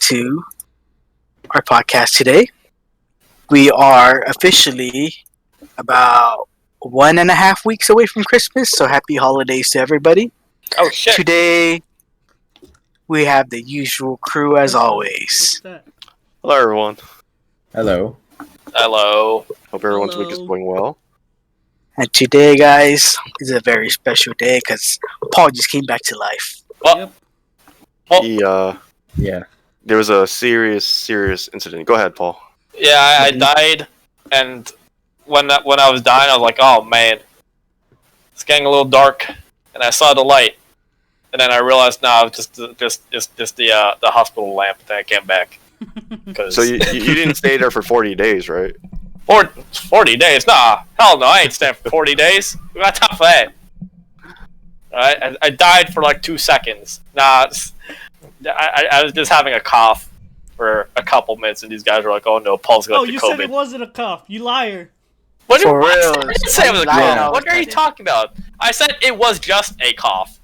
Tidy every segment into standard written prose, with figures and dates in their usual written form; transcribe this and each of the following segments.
to our podcast today. We are officially about 1.5 weeks away from Christmas, so happy holidays to everybody. Oh shit! Today, we have the usual crew as What's always. that? Hello, everyone. Hello. Hello. Hope everyone's week is Hello. going well. And today, guys, is a very special day because Paul just came back to life. Well, Yep. well Yeah. There was a serious incident. Go ahead, Paul. yeah, I died, and when I was dying, I was like, "Oh man, it's getting a little dark," and I saw the light, and then I realized, no, it's just the hospital lamp. Then I came back. So you didn't stay there for 40 days, right? 40 days? Nah, hell no, I ain't staying for 40 days. We got time for that. Alright, I died for like 2 seconds. Nah, I was just having a cough for a couple minutes, and these guys were like, "Oh no, Paul's got Oh, the you COVID." said it wasn't a cough. You liar. What For I real. didn't say it was a Lying cough. all What the are you time. talking about? I said it was just a cough.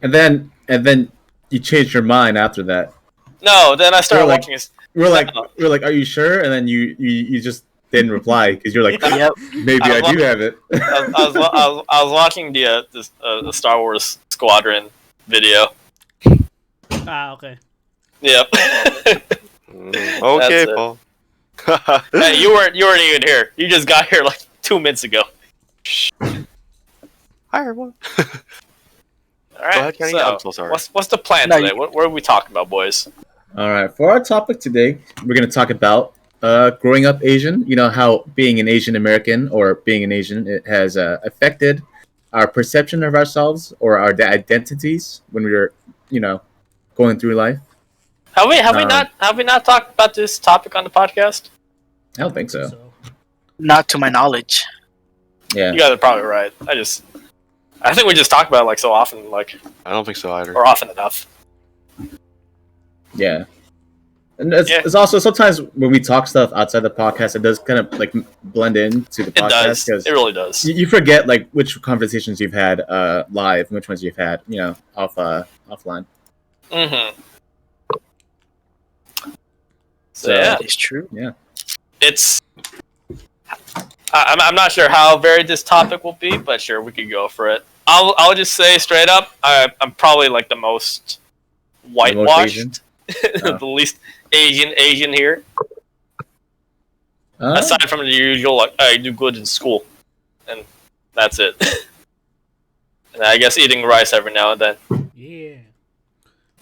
And then you changed your mind after that. No, then I started You're like- watching his. We're like, are you sure? And then you just didn't reply because you're like, Yep. maybe I I was do have it. I was watching the Star Wars Squadron video. Ah, okay. Yep. Okay, That's it. Paul. Hey, you weren't even here. You just got here like 2 minutes ago. Hi, everyone. All right. Go ahead, Kenny. I'm so sorry. What's the plan No, today? What are we talking about, boys? All right. For our topic today, we're gonna talk about growing up Asian. You know how being an Asian American or being an Asian it has affected our perception of ourselves or our identities when we were, going through life. Have we not talked about this topic on the podcast? I don't think so. Not to my knowledge. Yeah. You guys are probably right. I think we just talk about it like so often, I don't think so either. or often enough. Yeah. And it's also sometimes when we talk stuff outside the podcast, it does kind of like blend into the It podcast does. because It really does. you forget like which conversations you've had live and which ones you've had, offline. Mm-hmm. So Yeah. That is true. It's. I'm not sure how varied this topic will be, but sure, we could go for it. I'll just say straight up, I'm probably like the most whitewashed, Oh. the least Asian here. Uh, Aside from the usual, like I do good in school, and that's it. And I guess eating rice every now and then. Yeah.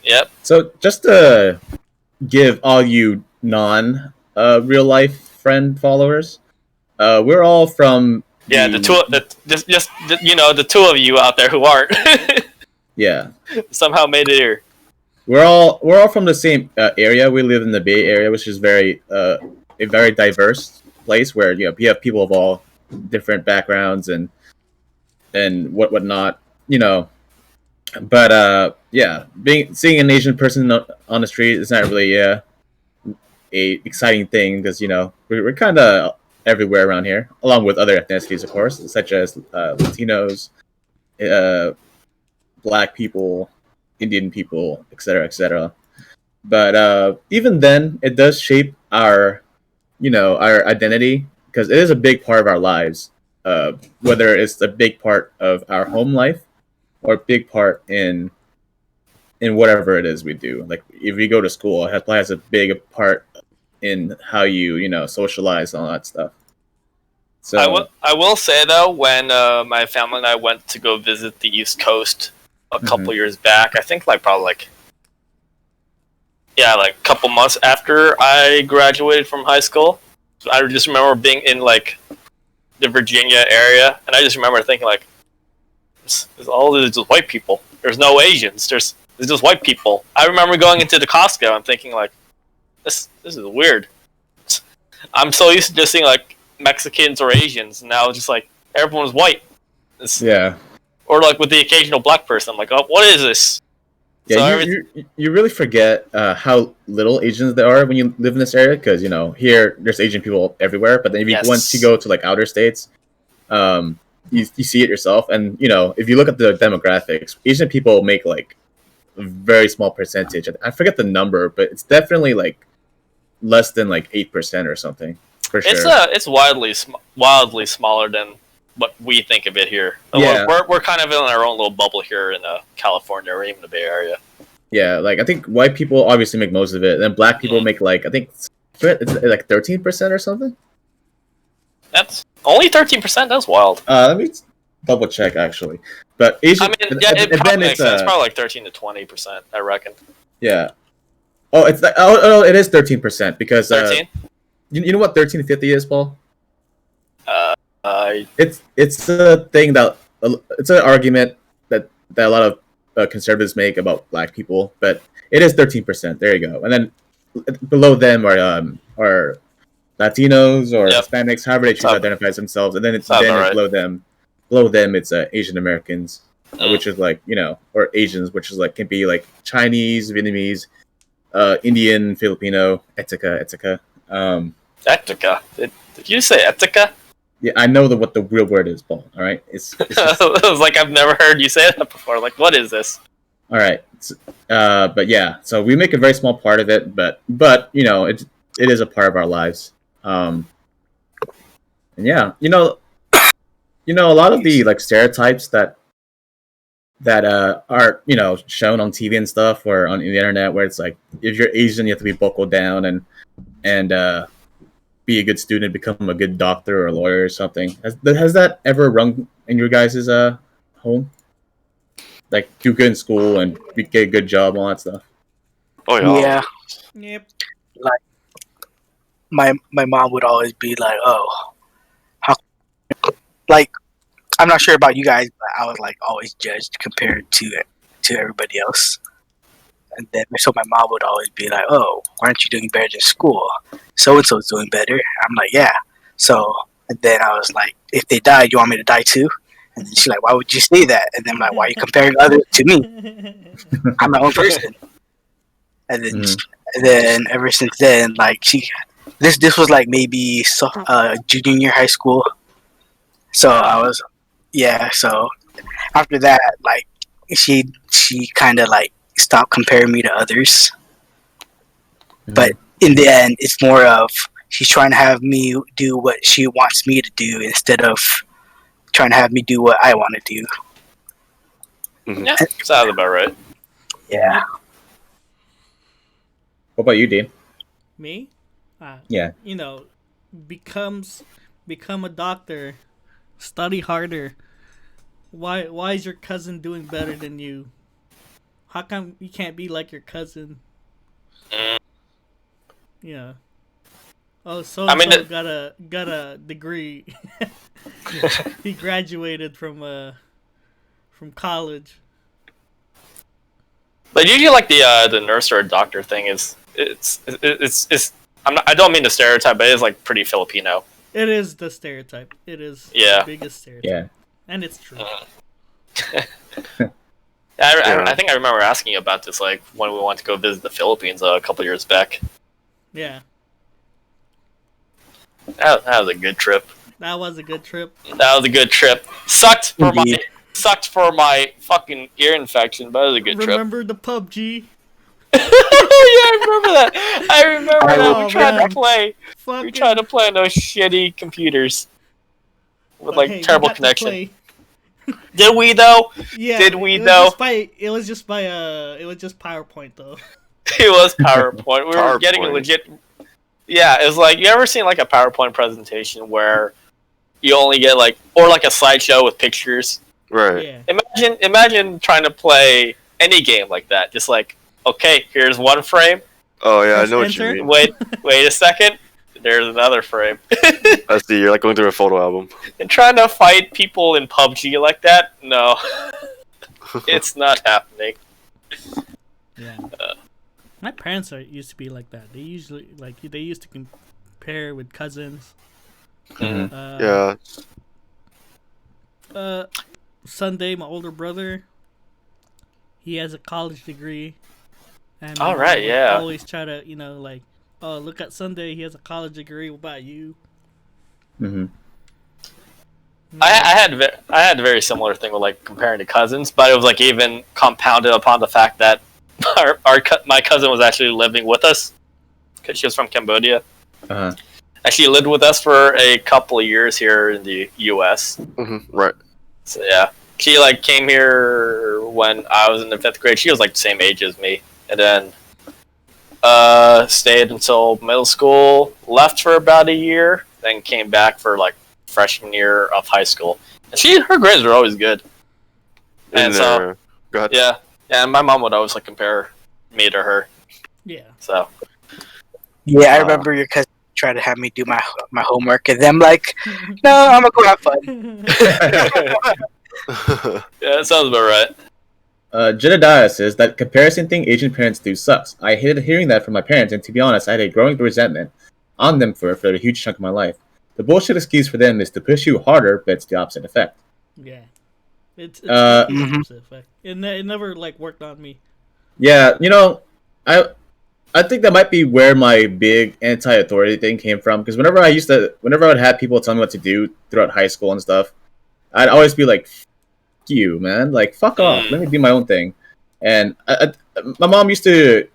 Yep. so just to give all you non real life friend followers, we're all from Yeah, the two of you out there who aren't yeah. somehow made it here. We're all from the same area. We live in the Bay Area, which is a very diverse place where you have people of all different backgrounds and whatnot. But seeing an Asian person on the street is not really a exciting thing because we're kind of everywhere around here, along with other ethnicities, of course, such as Latinos, Black people, Indian people, etc., etc. But even then, it does shape our identity because it is a big part of our lives. Whether it's a big part of our home life or a big part in whatever it is we do. Like if we go to school, it has a big part in how you socialize and all that stuff. So I will say though, when my family and I went to go visit the East Coast a couple years back, I think like a couple months after I graduated from high school, I just remember being in like the Virginia area, and I just remember thinking like, there's just white people. There's no Asians. There's just white people. I remember going into the Costco and thinking like, this is weird. I'm so used to just seeing like Mexicans or Asians, and now it's just like everyone's white. yeah. Or like with the occasional black person, I'm like, oh, what is this? Yeah, So you really forget how little Asians there are when you live in this area because here there's Asian people everywhere, but then if you Yes. once you go to like outer states, you see it yourself, and if you look at the demographics, Asian people make like a very small percentage. I forget the number, but it's definitely like less than like 8% or something for sure. It's wildly smaller than what we think of it here. Yeah. We're kind of in our own little bubble here in California or even the Bay Area. Yeah, like I think white people obviously make most of it, and then black people make like I think it's like 13% or something. That's only 13%. That's wild. Let me double check actually. But Asian, I mean, yeah, it and probably then makes it's sense. Probably like 13 to 20%. I reckon. yeah. Oh, it's like it is 13% because 13. you know what 1350 is, Paul? I It's a thing that it's an argument that a lot of conservatives make about black people, but it is 13%. There you go. And then below them are Latinos or Yep. Hispanics, however they choose to identify themselves, and then Sounds then alright. below them it's Asian Americans, which is like or Asians, which is like can be like Chinese, Vietnamese, Indian, Filipino, etc. Etica. Did you say Etica? Yeah, I know what the real word is, Paul. All right, it's just, I was like, I've never heard you say that before. Like, what is this? all right. But yeah, so we make a very small part of it, but it is a part of our lives. And yeah, a lot of the like stereotypes that are shown on TV and stuff or on the internet, where it's like if you're Asian, you have to be buckled down and be a good student, become a good doctor or a lawyer or something. Has that ever rung in your guys' home? Like do good in school and get a good job, all that stuff. Oh yeah. Yeah, Yep. my mom would always be like, "Oh, how?" Like, I'm not sure about you guys, but I was like always judged compared to everybody else. And then so my mom would always be like, "Oh, why aren't you doing better in school? So and so's doing better." I'm like, "Yeah." So and then I was like, "If they died, you want me to die too?" And then she's like, "Why would you say that?" And then I'm like, "Why are you comparing others to me? I'm my own person." And then ever since then, like this was like maybe junior year high school. So I was, yeah. So after that, like she kind of like stopped comparing me to others. But in the end, it's more of she's trying to have me do what she wants me to do instead of trying to have me do what I want to do. Yeah, sounds about right. Yeah. What about you, Dean? Me? Yeah. Become a doctor. Study harder. Why is your cousin doing better than you? How come you can't be like your cousin? Yeah. Oh, so I mean, got a degree. He graduated from college. But usually, like the nurse or doctor thing is it's I don't mean to stereotype, but it is like pretty Filipino. It is the stereotype. It is Yeah. the biggest stereotype. Yeah. And it's true. I think I remember asking you about this like when we went to go visit the Philippines a couple years back. Yeah. That was a good trip. That was a good trip. That was a good trip. Sucked for Indeed. my fucking ear infection, but it was a good trip. Remember the PUBG? Yeah, I remember that. I remember that. Oh, We tried man. to play. Fucking, We tried to play on those shitty computers with but like hey, we terrible got to connection. play. Did we though? Yeah. Did we it was though? It was just PowerPoint though. It was PowerPoint. We were getting a PowerPoint. legit. Yeah, it was like you ever seen like a PowerPoint presentation where you only get like or like a slideshow with pictures. Right. Yeah. Imagine trying to play any game like that. Just like okay, here's one frame. Oh yeah, I Press know what you enter. mean. Wait a second. There's another frame. I see. You're like going through a photo album. And trying to fight people in PUBG like that? No. It's not happening. Yeah. My parents used to be like that. They used to compare with cousins. Yeah. Sunday, my older brother, he has a college degree. And All right, we yeah. always try to, like, oh, look at Sunday, he has a college degree. What about you? Mm-hmm. I had a very similar thing with like comparing to cousins, but it was like even compounded upon the fact that my cousin was actually living with us because she was from Cambodia. Uh-huh. Actually lived with us for a couple of years here in the U.S. Right. So yeah, she like came here when I was in the 5th grade. She was like the same age as me, and then stayed until middle school. Left for about a year, then came back for like freshman year of high school. And her grades were always good. And so go ahead. yeah, and my mom would always like compare me to her. Yeah. So Yeah, I remember your cousin tried to have me do my homework, and then I'm like, no, I'm gonna go have fun. yeah, that sounds about right. Jedediah says that comparison thing Asian parents do sucks. I hated hearing that from my parents, and to be honest, I had a growing resentment on them for a huge chunk of my life. The bullshit excuse for them is to push you harder, but it's the opposite effect. Yeah. It's Uh, the opposite effect. It never like worked on me. Yeah, I think that might be where my big anti-authority thing came from. Because whenever I would have people tell me what to do throughout high school and stuff, I'd always be like, "F you, man! Like, fuck off! Let me do my own thing." And my mom used to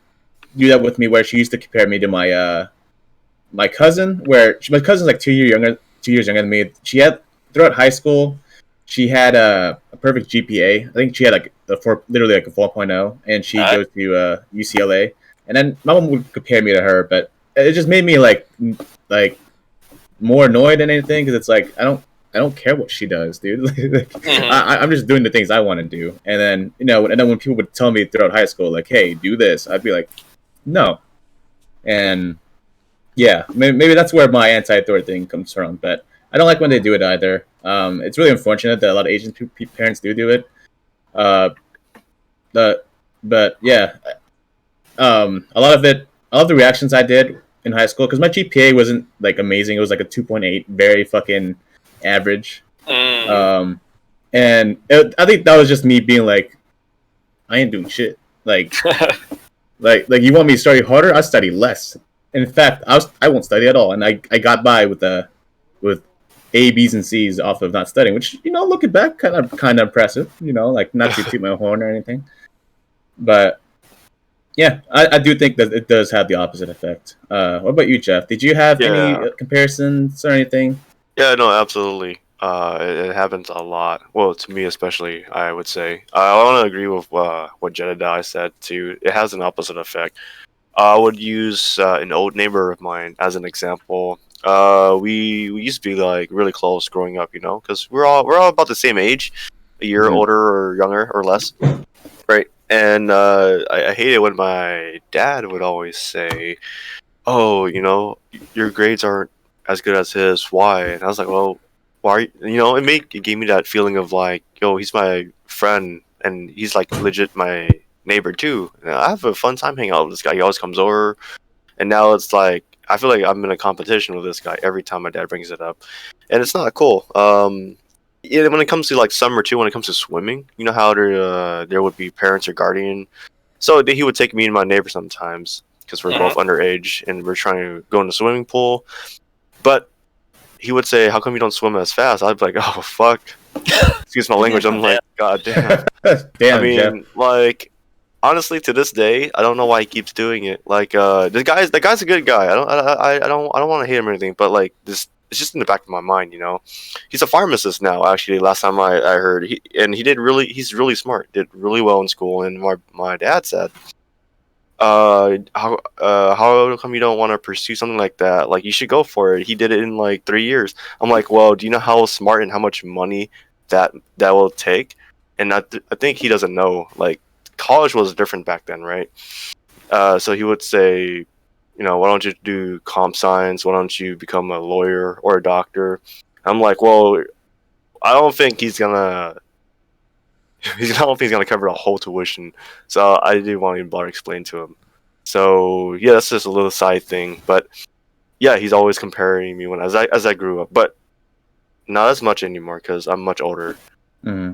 do that with me, where she used to compare me to my cousin, my cousin's like 2 years younger than me. She had throughout high school, she had a perfect GPA. I think she had like literally like a 4.0, and she goes to UCLA. And then my mom would compare me to her, but it just made me like more annoyed than anything, because it's like I don't care what she does, dude. I'm just doing the things I want to do. And then when people would tell me throughout high school like, "Hey, do this," I'd be like, "No." And yeah, maybe that's where my anti-authority thing comes from. But I don't like when they do it either. It's really unfortunate that a lot of Asian parents do it. But yeah. A lot of the reactions I did in high school, because my GPA wasn't like amazing. It was like a 2.8, very fucking average. And I think that was just me being like, I ain't doing shit. Like, like you want me to study harder? I study less. In fact, I won't study at all, and I got by with A, B's, and C's off of not studying, which looking back, kind of impressive. Like not to toot my horn or anything, but. Yeah, I do think that it does have the opposite effect. What about you, Jeff? Did you have any comparisons or anything? Yeah, no, absolutely. It happens a lot. Well, to me especially, I would say. I want to agree with what Jedediah said too. It has an opposite effect. I would use an old neighbor of mine as an example. We used to be like really close growing up, because we're all about the same age, a year older or younger or less, right? And I hate it when my dad would always say, "Oh, your grades aren't as good as his. Why?" And I was like, "Well, why?" It gave me that feeling of like, "Yo, he's my friend, and he's like legit my neighbor too. And I have a fun time hanging out with this guy. He always comes over, and now it's like I feel like I'm in a competition with this guy every time my dad brings it up, and it's not cool." Yeah, when it comes to like summer too, when it comes to swimming, you know how there would be parents or guardian, so he would take me and my neighbor sometimes because we're both underage and we're trying to go in the swimming pool, but he would say, "How come you don't swim as fast?" I'd be like, "Oh fuck," excuse my language. I'm like, "God damn." Damn, I mean, Jeff. like honestly, to this day, I don't know why he keeps doing it. Like, the guy's a good guy. I don't want to hate him or anything, but like this. It's just in the back of my mind, He's a pharmacist now. Actually, last time I heard, he's really smart. Did really well in school. And my dad said, how come you don't want to pursue something like that? Like, you should go for it. He did it in like 3 years. I'm like, well, do you know how smart and how much money that will take? And I think he doesn't know. Like, college was different back then, right? So he would say, why don't you do comp science? Why don't you become a lawyer or a doctor? I'm like, well, I don't think he's gonna. I don't think he's gonna cover the whole tuition. So I didn't want to bother explain to him. So yeah, that's just a little side thing. But yeah, he's always comparing me as I grew up, but not as much anymore because I'm much older. Mm-hmm.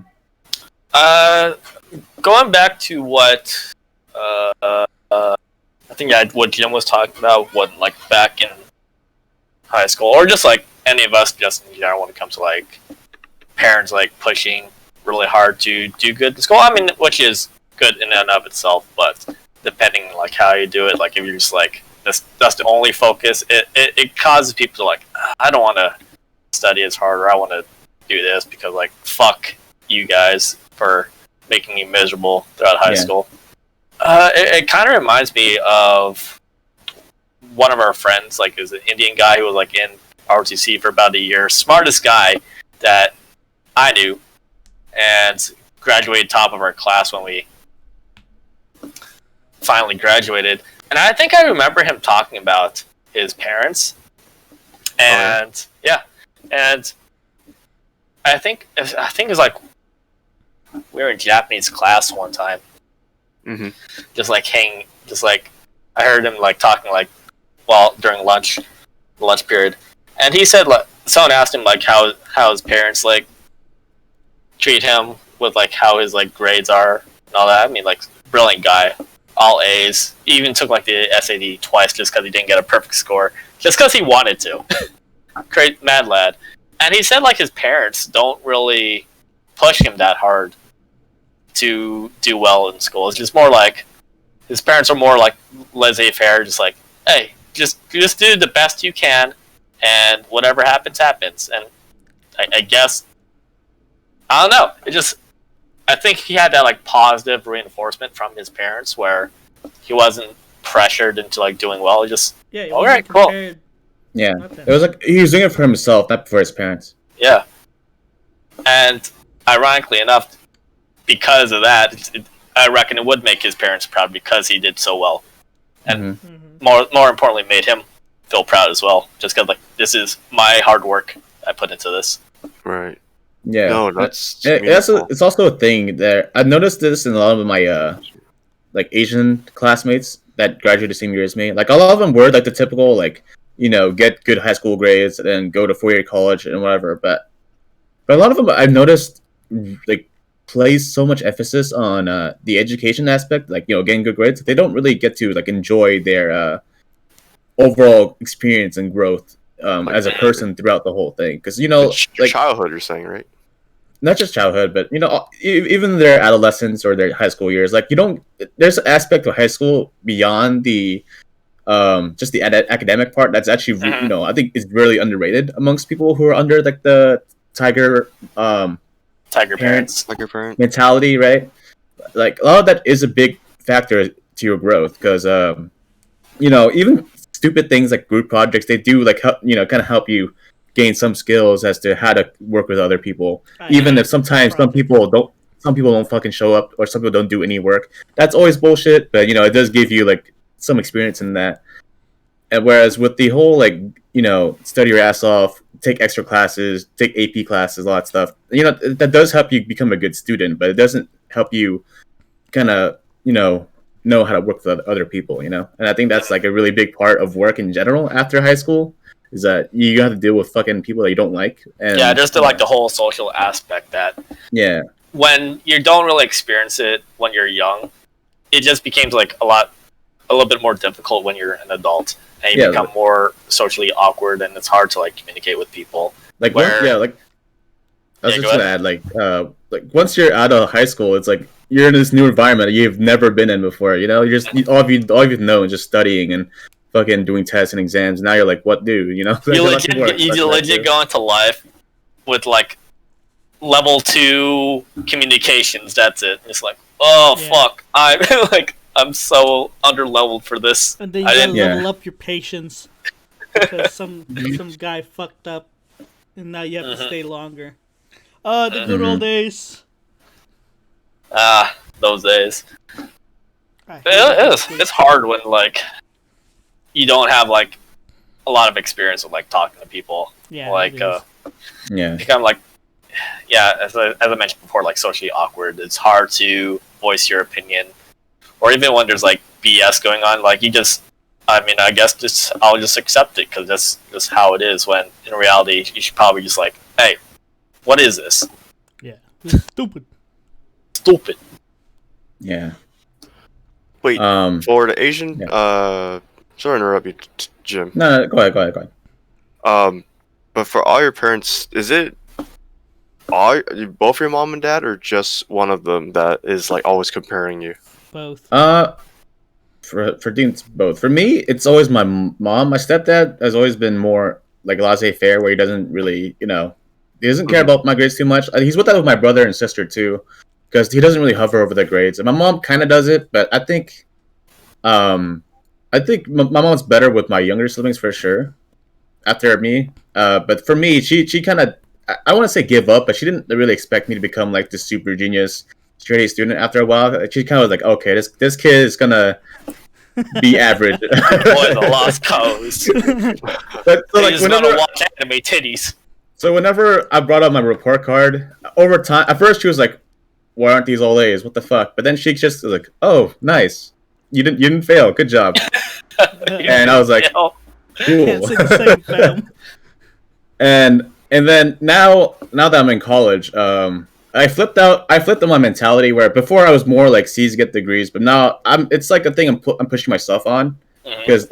Going back to what I think what Jim was talking about, what like back in high school, or just like any of us, just in general, when it comes to like parents like pushing really hard to do good in school. I mean, which is good in and of itself, but depending like how you do it, like if you're just like that's the only focus, it causes people to like, I don't want to study as hard, or I want to do this because like fuck you guys for making me miserable throughout high school. It kind of reminds me of one of our friends, like is an Indian guy who was like in ROTC for about a year, smartest guy that I knew, and graduated top of our class when we finally graduated. And I think I remember him talking about his parents, and and I think it's like we were in Japanese class one time, just like I heard him like talking like during lunch period, and he said like someone asked him like how his parents like treat him with like how his like grades are and all that. I mean, like brilliant guy, all A's. He even took like the SAT twice just because he didn't get a perfect score, just because he wanted to. Great mad lad. And he said like his parents don't really push him that hard to do well in school. It's just more like his parents are more like laissez-faire, just like, hey, just do the best you can, and whatever happens, happens. And I guess I don't know. I think he had that like positive reinforcement from his parents where he wasn't pressured into like doing well. He just all right, cool. Yeah, it was like he was doing it for himself, not for his parents. Yeah, and ironically enough, because of that, I reckon it would make his parents proud because he did so well, and more importantly, made him feel proud as well. Just because like this is my hard work I put into this. Right. Yeah, no, that's it's also a thing that I've noticed this in a lot of my like Asian classmates that graduated the same year as me. Like a lot of them were like the typical like, you know, get good high school grades and then go to 4-year college and whatever. But a lot of them I've noticed like place so much emphasis on the education aspect, like, you know, getting good grades. They don't really get to like enjoy their overall experience and growth as a person throughout the whole thing. Because, you know, like childhood, you're saying, right? Not just childhood, but, you know, even their adolescence or their high school years. Like, there's an aspect of high school beyond the just the academic part that's actually, you know, I think is really underrated amongst people who are under like the tiger parents mentality, right? Like a lot of that is a big factor to your growth because you know, even stupid things like group projects, they do like help, you know, kind of help you gain some skills as to how to work with other people. Even if sometimes some people don't fucking show up, or some people don't do any work. That's always bullshit, but, you know, it does give you like some experience in that. And whereas with the whole like, you know, study your ass off, take extra classes, take AP classes, all that stuff, you know, that does help you become a good student, but it doesn't help you kind of, you know how to work with other people, you know. And I think that's like a really big part of work in general after high school, is that you have to deal with fucking people that you don't like. And yeah, just like the whole social aspect that when you don't really experience it when you're young, it just becomes like a little bit more difficult when you're an adult, and you become more socially awkward, and it's hard to like communicate with people. Like like I was just gonna add like once you're out of high school, it's like you're in this new environment you've never been in before. You know, all you know is just studying and fucking doing tests and exams. Now you're like, what do you know? You legit go into life with like level 2 communications. That's it. It's like, fuck, I'm so under-leveled for this. And then you gotta level up your patience because some guy fucked up, and now you have to stay longer. The good old days. Those days. It's hard when like you don't have like a lot of experience with like talking to people. Yeah. Like become like as I mentioned before, like socially awkward. It's hard to voice your opinion, or even when there's like BS going on. Like I guess I'll just accept it because that's just how it is. When in reality, you should probably just like, hey, what is this? Yeah, it's stupid. Yeah. Wait, for the Asian, sorry to interrupt you, Jim. No, go ahead. But for all your parents, is it Are you both your mom and dad, or just one of them that is like always comparing you? Both. For Dean, it's both. For me, it's always my mom. My stepdad has always been more like laissez-faire, where he doesn't really, he doesn't care about my grades too much. He's with that with my brother and sister too, because he doesn't really hover over their grades. And my mom kind of does it, but I think my mom's better with my younger siblings for sure. After me, but for me, she kind of, I want to say give up, but she didn't really expect me to become like this super genius straight A student. After a while, she kind of was like, okay, this kid is gonna be average. Boy, the lost cause. But so, like, He's gonna watch anime titties. so whenever I brought up my report card, over time, at first she was like, "Why aren't these all A's? What the fuck?" But then she just was like, "Oh, nice, you didn't fail. Good job." And I was like, You know? Can't "Cool." say the same, fam. And then now that I'm in college, I flipped on my mentality where before I was more like C's get degrees, but now it's like a thing I'm pushing myself on, because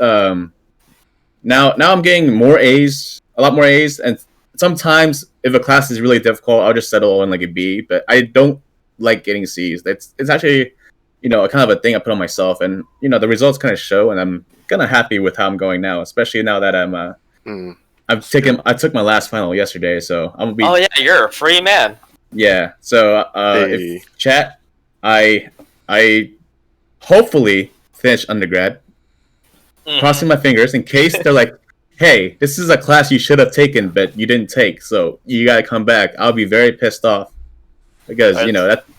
now I'm getting more A's, a lot more A's, and sometimes if a class is really difficult, I'll just settle on like a B, but I don't like getting C's. It's actually, kind of a thing I put on myself, and the results kind of show, and I'm kind of happy with how I'm going now, especially now that I took my last final yesterday, so I'm gonna be. Oh yeah, you're a free man. Yeah. So Hey. if chat, I hopefully finish undergrad. Crossing my fingers in case they're like, "Hey, this is a class you should have taken, but you didn't take, so you gotta come back." I'll be very pissed off because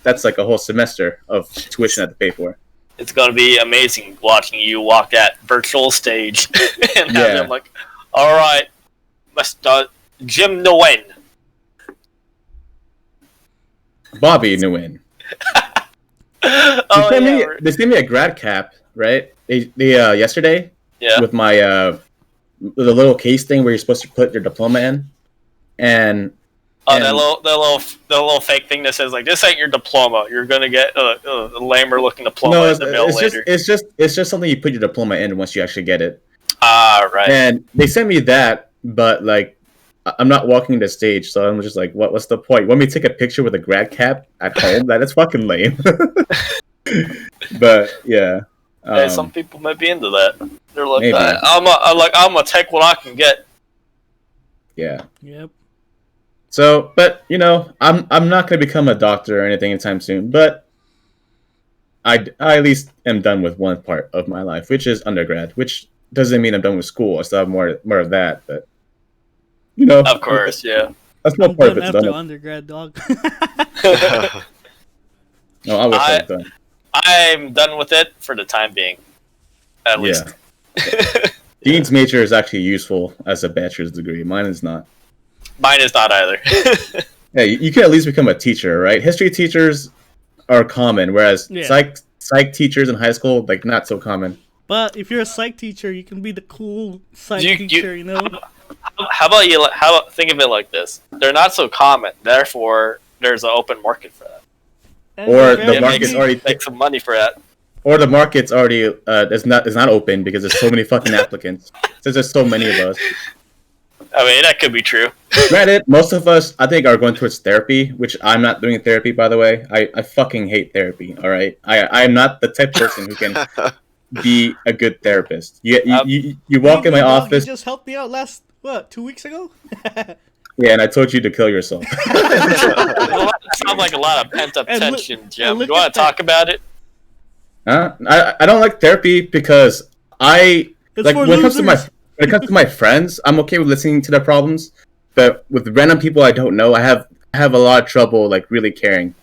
that's like a whole semester of tuition I have to pay for. It's gonna be amazing watching you walk that virtual stage and have them like, "All right, Mr. Jim Nguyen." Bobby Nguyen. Oh yeah. They sent me a grad cap, right? They yesterday. Yeah. With my the little case thing where you're supposed to put your diploma in, and that little fake thing that says like, "This ain't your diploma. You're gonna get a lamer looking diploma in the mail later." It's just something you put your diploma in once you actually get it. Ah, right. And they sent me that, but like I'm not walking the stage, so I'm just like, what's the point? You want me to take a picture with a grad cap at home? That is fucking lame. But yeah. Hey, some people might be into that. They're like, Maybe. I'm gonna take what I can get. Yeah. Yep. So, but I'm not gonna become a doctor or anything anytime soon. But I at least am done with one part of my life, which is undergrad. Which doesn't mean I'm done with school. I still have more of that. But Of course, yeah. that's no I'm part of done it's after done. undergrad, dog. No, I wish I was done. I'm done with it for the time being, at least. Dean's major is actually useful as a bachelor's degree. Mine is not. Mine is not either. Yeah, you can at least become a teacher, right? History teachers are common, whereas psych teachers in high school, like, not so common. But if you're a psych teacher, you can be the cool psych You- teacher, How about you? How about think of it like this? They're not so common, therefore there's an open market for that. And Or they're the very market's cheap. already Make some money for that. Or the market's already is not open because there's so many fucking applicants. Since there's so many of us. I mean, that could be true. Granted, most of us I think are going towards therapy, which I'm not doing therapy, by the way. I fucking hate therapy. All right, I'm not the type of person who can be a good therapist. You walk in my office. You just helped me out 2 weeks ago? Yeah, and I told you to kill yourself. Well, that sounds like a lot of pent up And look- tension, Jim. and You look want at to talk about it? Huh? I don't like therapy because It's like for when it comes to my friends, I'm okay with listening to their problems, but with random people I don't know, I have a lot of trouble like really caring.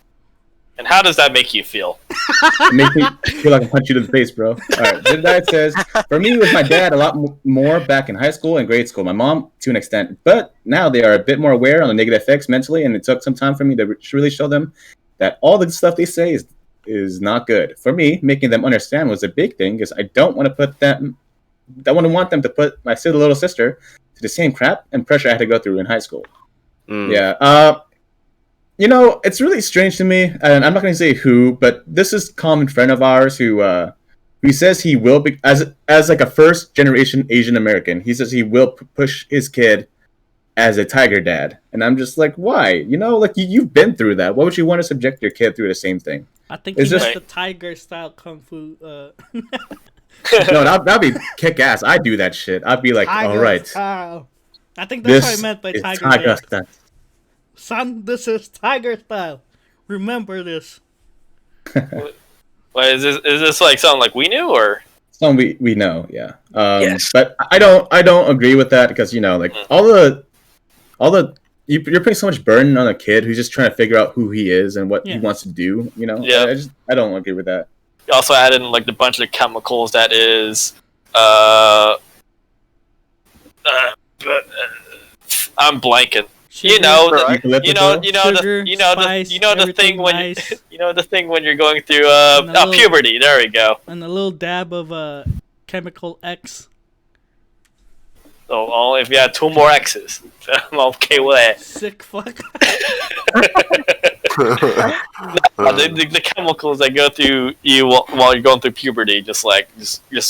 And how does that make you feel? It makes me feel like I punch you in the face, bro. All right, this guy says, for me, with my dad, a lot more back in high school and grade school. My mom, to an extent, but now they are a bit more aware on the negative effects mentally, and it took some time for me to really show them that all the stuff they say is not good. For me, making them understand was a big thing because I don't want to put them. I wouldn't want them to put my little sister to the same crap and pressure I had to go through in high school. Yeah. It's really strange to me, and I'm not going to say who, but this is a common friend of ours who says he will be as like a first generation Asian American. He says he will push his kid as a tiger dad, and I'm just like, why? You know, like you've been through that. Why would you want to subject your kid through the same thing? I think It's he just meant the tiger style kung fu. no, that'd be kick ass. I'd do that shit. I'd be like, all right, style. I think that's what this I meant by is tiger tiger dad. style. Son, this is tiger style. Remember this. Wait, is this like something like we knew or? Some we know, yeah. Yes. But I don't agree with that because like all the you're putting so much burden on a kid who's just trying to figure out who he is and what he wants to do. Yeah. I don't agree with that. You also add in like the bunch of chemicals that is, I'm blanking. Sugar, You know, spice, the thing when nice. the thing when you're going through little- puberty. There we go. and a little dab of chemical X. So only if you had 2 more X's, I'm okay with that. Sick fuck. The chemicals that go through you while you're going through puberty, just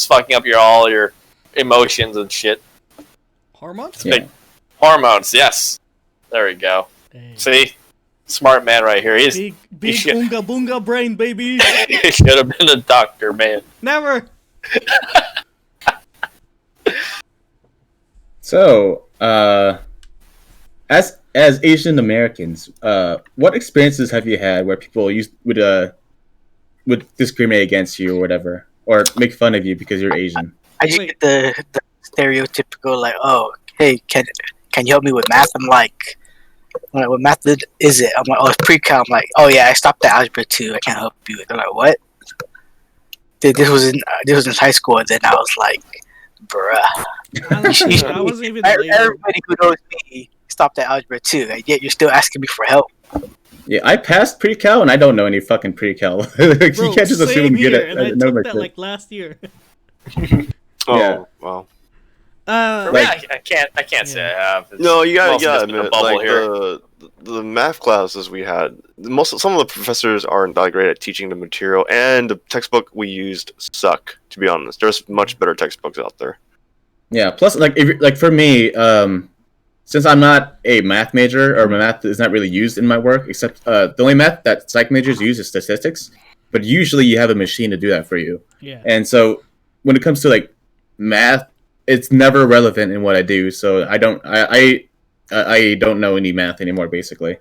fucking up all your emotions and shit. Hormones? Yeah. Hormones, yes. There we go. Dang. See, smart man right here. Big should- unga boonga brain, baby. He should have been a doctor, man. Never. So, as Asian Americans, what experiences have you had where people would discriminate against you or whatever, or make fun of you because you're Asian? I just Wait. get the stereotypical like, oh, hey, can you help me with math? I'm like, what math is it? I'm like, oh, it's pre-cal. I'm like, oh yeah, I stopped at algebra 2. I can't help you. They're like, what? This was in high school, and then I was like, bruh. I wasn't even labeled. Everybody who knows me stopped at algebra 2, and yet you're still asking me for help. Yeah, I passed pre-cal and I don't know any fucking pre-cal. Like, Bro, you can't just assume same I'm good here, at and I number took that shit. like last year. Oh, Yeah. well. For me, I can't say I have. It's No, you mostly gotta just been a admit, bubble like here. the math classes we had, some of the professors aren't that great at teaching the material, and the textbook we used suck. To be honest, there's much better textbooks out there. Yeah. Plus, like for me, since I'm not a math major or my math is not really used in my work, except the only math that psych majors use is statistics. But usually you have a machine to do that for you. Yeah. And so when it comes to like math, it's never relevant in what I do. So I don't know any math anymore. Basically,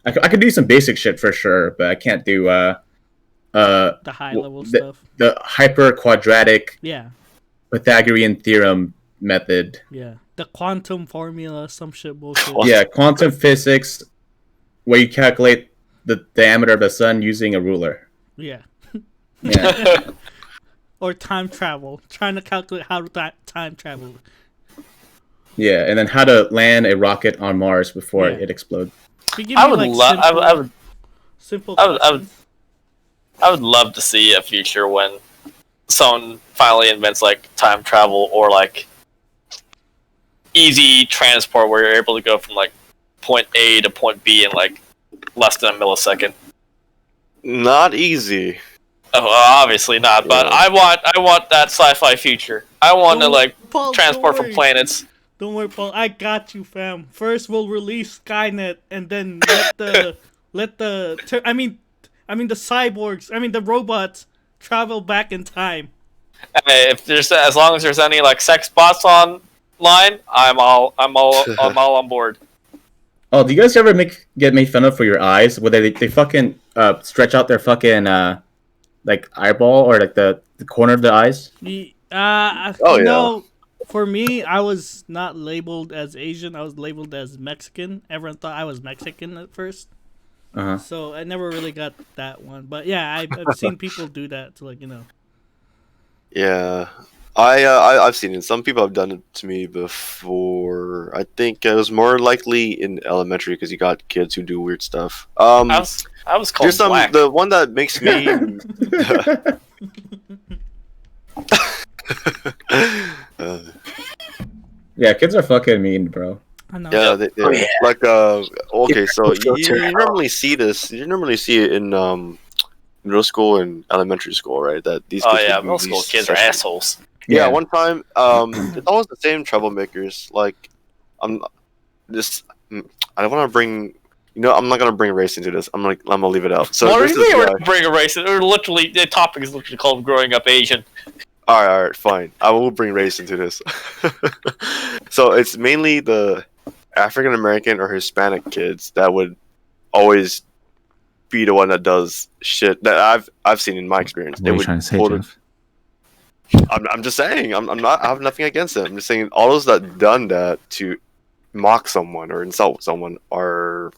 I could do some basic shit for sure, but I can't do The high level stuff. the hyper quadratic Yeah. Pythagorean theorem method. Yeah. The quantum formula, some shit bullshit. Yeah, quantum physics, where you calculate the diameter of the sun using a ruler. Yeah. Yeah, Or time travel. Trying to calculate how to time travel. yeah, and then how to land a rocket on Mars before Yeah. it explodes. If you give I me, would like, love. simple I would questions. I would love to see a future when someone finally invents like time travel or like easy transport where you're able to go from like point A to point B in like less than a millisecond. Not easy. Oh, obviously not, but Yeah. I want that sci-fi future. I want to like Paul, transport don't from worry. planets. Don't worry, Paul. I got you, fam. First, we'll release Skynet, and then let the cyborgs, the robots, travel back in time. Hey, if there's as long as there's any like sex bots online, I'm all on board. Oh, do you guys ever get made fun of for your eyes? Where they fucking stretch out their fucking like eyeball or like the corner of the eyes? Oh, yeah. For me, I was not labeled as Asian. I was labeled as Mexican. Everyone thought I was Mexican at first. Uh-huh. So I never really got that one. But yeah, I've seen people do that to Yeah, I've seen it. Some people have done it to me before. I think it was more likely in elementary because you got kids who do weird stuff. I was called There's black. the one that makes me. Yeah, kids are fucking mean, bro. I know. Yeah, Oh, yeah. like okay, so you Filter. normally see this. You normally see it in middle school and elementary school, right? That these. Oh kids yeah, would do middle school these kids are sessions. assholes. Yeah, one time, it's always the same troublemakers. Like, this. I don't want to bring. I'm not gonna bring race into this. I'm gonna leave it out. So Well, there's we this were guy. bring a race. Or literally, the topic is literally called "Growing Up Asian." All right, fine. I will bring race into this. So it's mainly the African American or Hispanic kids that would always be the one that does shit that I've seen in my experience. What are you trying to say, Jeff? I'm just saying. I'm not. I have nothing against it. I'm just saying all those that done that to mock someone or insult someone are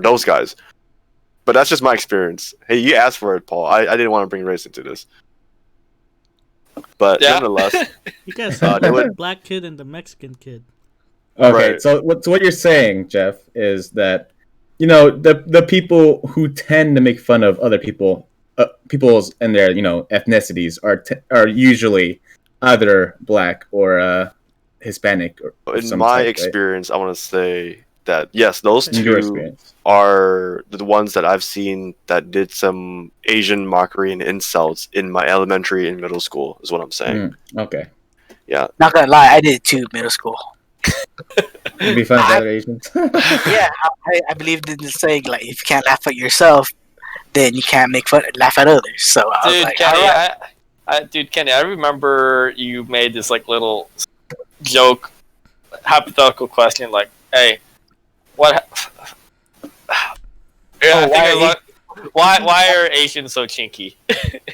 those guys. But that's just my experience. Hey, you asked for it, Paul. I didn't want to bring race into this. But Yeah. nonetheless, You guys said they the would- black kid and the Mexican kid. Okay, Right. so what you're saying, Jeff, is that the people who tend to make fun of other people's and their ethnicities are usually either black or Hispanic or in some my type, right? experience, I want to say that yes, those In your two experience. are the ones that I've seen that did some Asian mockery and insults in my elementary and middle school. Is what I'm saying. Okay, Yeah. Not gonna lie, I did it too, middle school. it'd be fun for other Asians. Yeah, I believed in the saying like if you can't laugh at yourself, then you can't laugh at others. So I was Dude, like, Kenny, alright. Kenny, I remember you made this like little joke, hypothetical question, like, "Hey, what?" Yeah, I think it was like, why are Asians so chinky?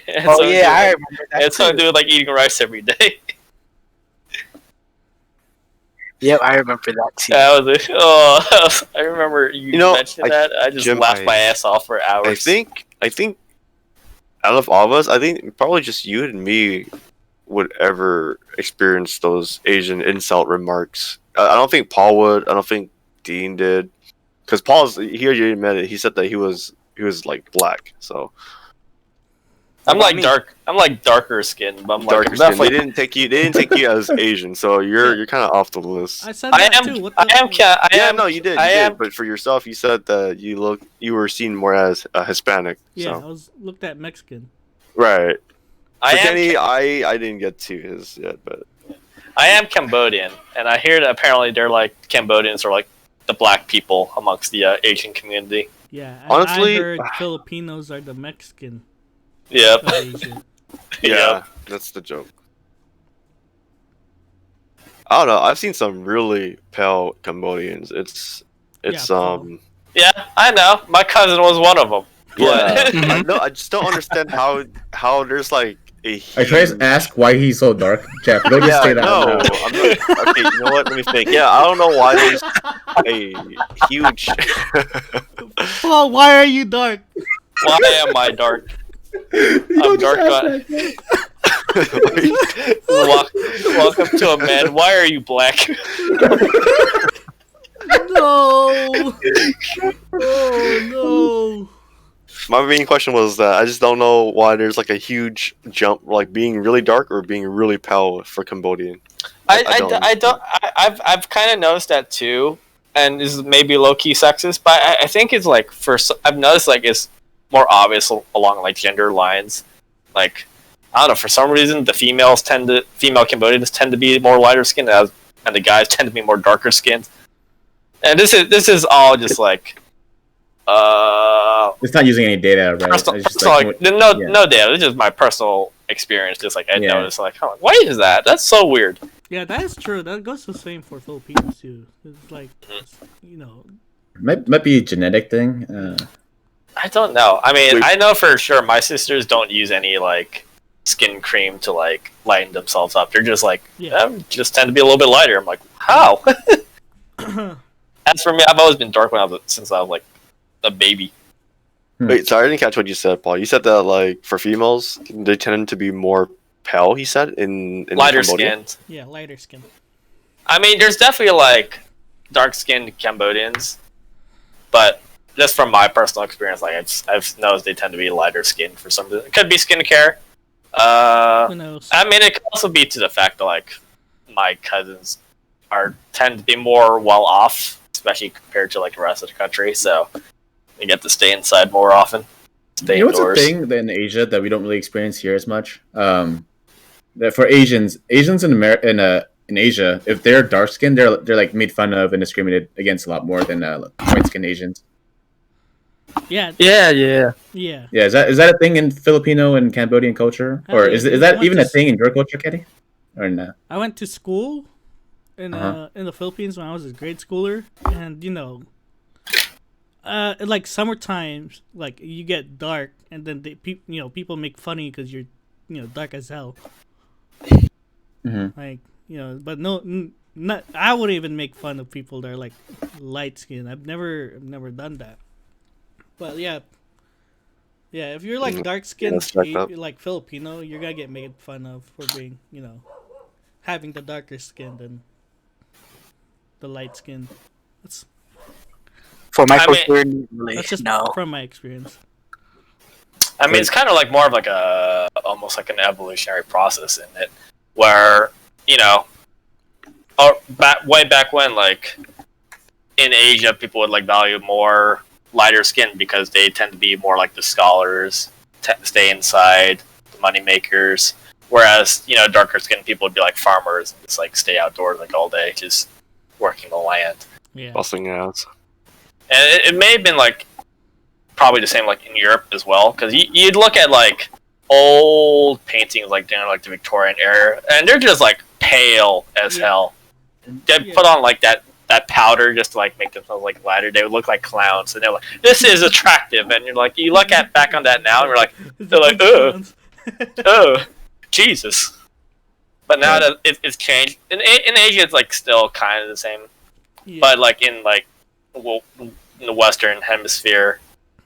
And Oh so yeah, I remember that. it's something to Too. do with like eating rice every day. Yep, I remember that too. That was it. Oh, I remember you mentioned that. I just Jim, laughed my ass off for hours. I think out of all of us, I think probably just you and me would ever experience those Asian insult remarks. I don't think Paul would. I don't think Dean did. Because he already admitted it. He said that he was like black. So I'm What like about me? dark. I'm like darker skin, but I'm darker like skin. definitely. They didn't take you as Asian. So you're kind of off the list. I said I that am. too. What I the? am. I Yeah, am. no, you did. I You am. did. But for yourself, you said that you were seen more as a Hispanic. Yeah, I So. was looked at Mexican. Right. I For am. Kenny, I didn't get to his yet, but I am Cambodian, and I hear that apparently they're like Cambodians are like the black people amongst the Asian community. Yeah, and Honestly- I heard Filipinos are the Mexican Yep. of Asia. yeah, that's the joke. I don't know. I've seen some really pale Cambodians. It's pale. Yeah, I know. My cousin was one of them. yeah. Mhm. I just don't understand how there's like a I try to ask why he's so dark, Jeff. Don't just yeah, say that. no, out loud. I'm not, okay, you know what? Let me think. Yeah, I don't know why there's a huge. Oh, why are you dark? Why am I dark? You I'm don't just dark. ask that. Welcome to a man. Why are you black? No. Oh no. My main question was that I just don't know why there's like a huge jump, like being really dark or being really pale for Cambodian. I've kind of noticed that too, and this is maybe low key sexist, but I think it's like I've noticed like it's more obvious along like gender lines. Like I don't know, for some reason the female Cambodians tend to be more lighter skinned, and the guys tend to be more darker skinned. And this is all just like It's not using any data, right? personal, It's just personal, like, no data. It's just my personal experience. Just like I Yeah. noticed, like, oh, why is that? That's so weird. Yeah, that is true. That goes the same for Filipinos too. It's like, you know, might be a genetic thing. I don't know. I mean, Wait. I know for sure my sisters don't use any like skin cream to like lighten themselves up. They're just like, Yeah. just tend to be a little bit lighter. I'm like, how? As for me, I've always been dark since I was like a baby. Wait, sorry, I didn't catch what you said, Paul. You said that like for females, they tend to be more pale. He said in Lighter Cambodia? skinned. yeah, lighter skin. I mean, there's definitely like dark skinned Cambodians, but just from my personal experience, like I've noticed they tend to be lighter skinned for some reason. It could be skincare. Who knows? I mean, it could also be to the fact that like my cousins tend to be more well off, especially compared to like the rest of the country. So they get to stay inside more often. Stay You know what's a indoors. thing in Asia that we don't really experience here as much? That for Asians in in Asia, if they're dark skinned, they're like made fun of and discriminated against a lot more than white skinned Asians. Yeah, Yeah. yeah. Yeah, is that a thing in Filipino and Cambodian culture, Hell or yeah, is dude. that even a thing in your culture, Katie? Or no? I went to school in Uh-huh. in the Philippines when I was a grade schooler, and like summer times, like you get dark, and then people make fun of you because you're dark as hell. Mm-hmm. Like but no, not I wouldn't even make fun of people that are like light skinned. I've never done that. But yeah, if you're like dark skinned, That's fucked up. like Filipino, you're gonna get made fun of for being having the darker skin than the light skin. That's For my I culture, really, that's just no. from my experience. I mean, it's kind of like more of like almost like an evolutionary process in it, where way back when, like in Asia, people would like value more lighter skin because they tend to be more like the scholars, tend to stay inside, the money makers. Whereas darker skinned people would be like farmers and just like stay outdoors like all day, just working the land. Yeah. Busting ass. And it may have been like probably the same like in Europe as well, because you'd look at like old paintings like during like the Victorian era, and they're just like pale as hell. They put on like that powder just to like make themselves like lighter. They would look like clowns, and they're like, "This is attractive." And you're like, you look at back on that now, and you're like, they're like, "Oh, Jesus." But now that it's changed in Asia, it's like still kind of the same. Yeah. But like in the Western Hemisphere,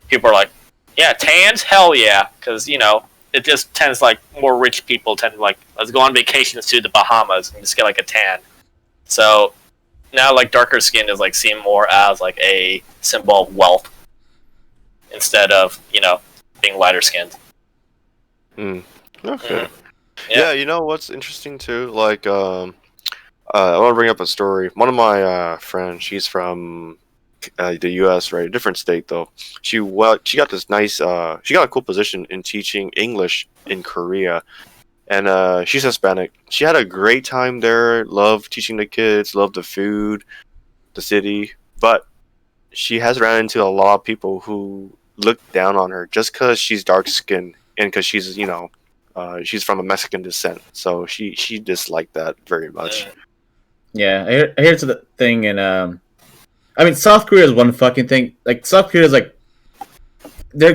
people are like, yeah, tans, hell yeah, because it just tends like more rich people tend to like, let's go on vacations to the Bahamas and just get like a tan. So now like darker skin is like seen more as like a symbol of wealth instead of being lighter skinned. Okay. Yeah. Yeah, what's interesting too? Like, I want to bring up a story. One of my friends, she's from the U.S., right? A different state though. She got this nice. She got a cool position in teaching English in Korea, and she's Hispanic. She had a great time there. Loved teaching the kids. Loved the food, the city. But she has ran into a lot of people who look down on her just because she's dark skinned and because she's she's from a Mexican descent. So she disliked that very much. Yeah, I hear it's the thing, and I mean, South Korea is one fucking thing. Like South Korea is like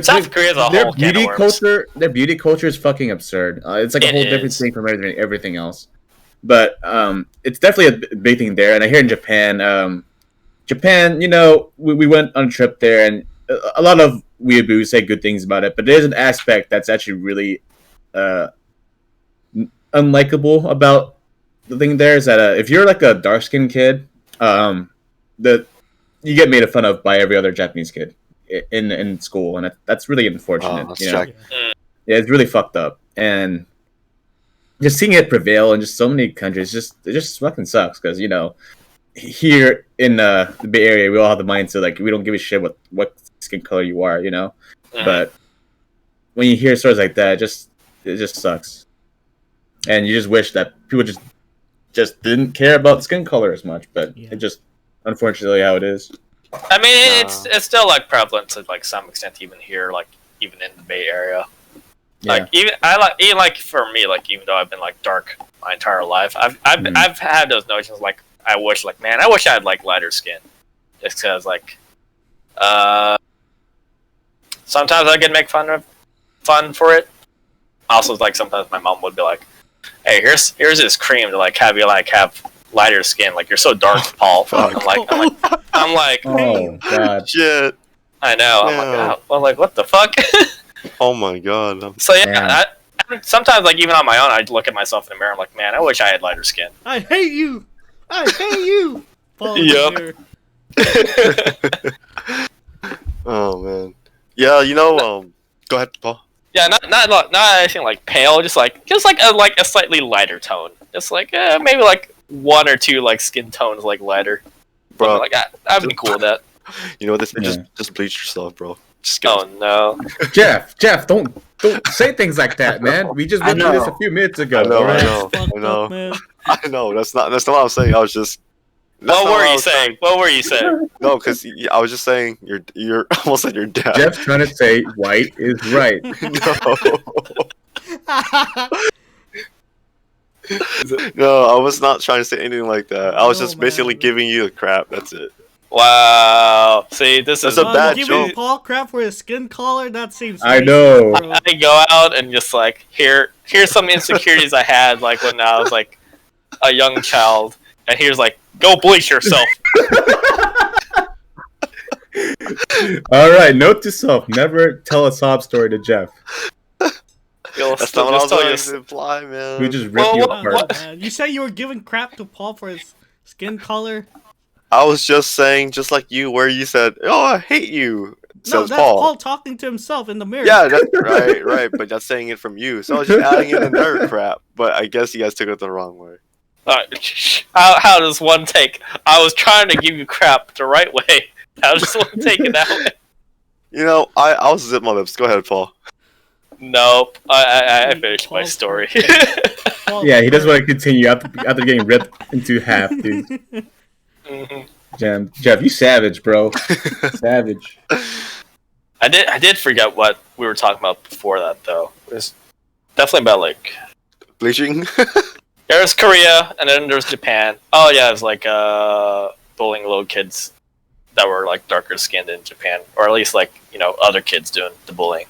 South Korea is a their whole can of beauty worms. culture. Their beauty culture is fucking absurd. It's like a whole different thing from everything else. But it's definitely a big thing there. And I hear in Japan, we went on a trip there, and a lot of weeaboos say good things about it. But there's an aspect that's actually really unlikable about the thing there is that if you're like a dark skinned kid, you get made fun of by every other Japanese kid in school, and that's really unfortunate. That's Yeah, it's really fucked up, and just seeing it prevail in just so many countries, it just fucking sucks because here in the Bay Area, we all have the mindset like we don't give a shit what skin color you are, but when you hear stories like that, it just sucks, and you just wish that people just didn't care about skin color as much, but it just unfortunately how it is. I mean, it's still like prevalent to like some extent even here, like even in the Bay Area. Like even like for me, like even though I've been like dark my entire life, I've had those notions like I wish I had like lighter skin, just because like sometimes I get make fun for it. Also, like sometimes my mom would be like, "Hey, here's this cream to like have you like have lighter skin. Like you're so dark, Paul." I'm like, oh god, shit. I know. Yeah. I'm like, what the fuck? Oh my god. So yeah, I sometimes like even on my own, I look at myself in the mirror. I'm like, man, I wish I had lighter skin. I hate you. I hate you. Paul Yep. Oh man. Yeah, go ahead, Paul. Yeah, not anything like pale, just like a slightly lighter tone. Just like maybe like one or two like skin tones like lighter. Bro, like I'd be cool with that. You know what this just bleach yourself, bro. Just go. Oh no. Jeff, don't say things like that, man. We just went through this a few minutes ago. I know, alright? I know. Fucked up, man. I know that's not what I was saying. I was just. What were you saying? What were you saying? No, because I was just saying you're almost said your dad. Jeff's trying to say white is right. No, I was not trying to say anything like that. I was No, just basically man. giving you a crap. That's it. Wow. See, this is That's a bad giving joke. Paul crap for his skin color? That seems I racist, know. bro. I go out and just like here's some insecurities I had like when I was like a young child, and here's like go bleach yourself. All right, note to self: never tell a sob story to Jeff. That's not what I was trying to imply, man. We just rip Well, you what- apart. what- Man, you say you were giving crap to Paul for his skin color? I was just saying, just like you, where you said, "Oh, I hate you," No, says that's Paul. Paul talking to himself in the mirror. Yeah, that's right, but that's saying it from you. So I was just adding in another crap. But I guess you guys took it the wrong way. How does one take? I was trying to give you crap the right way. How does one take it that way? You know, I'll zip my lips. Go ahead, Paul. Nope. I finished my Paul's story. Paul- Yeah, he doesn't want to continue after getting ripped into half, dude. Mhm. Jeff, you savage, bro. Savage. I did forget what we were talking about before that though. It was definitely about like Bleaching. there's Korea and then there's Japan. Oh yeah, it was like bullying little kids that were like darker skinned in Japan, or at least like other kids doing the bullying.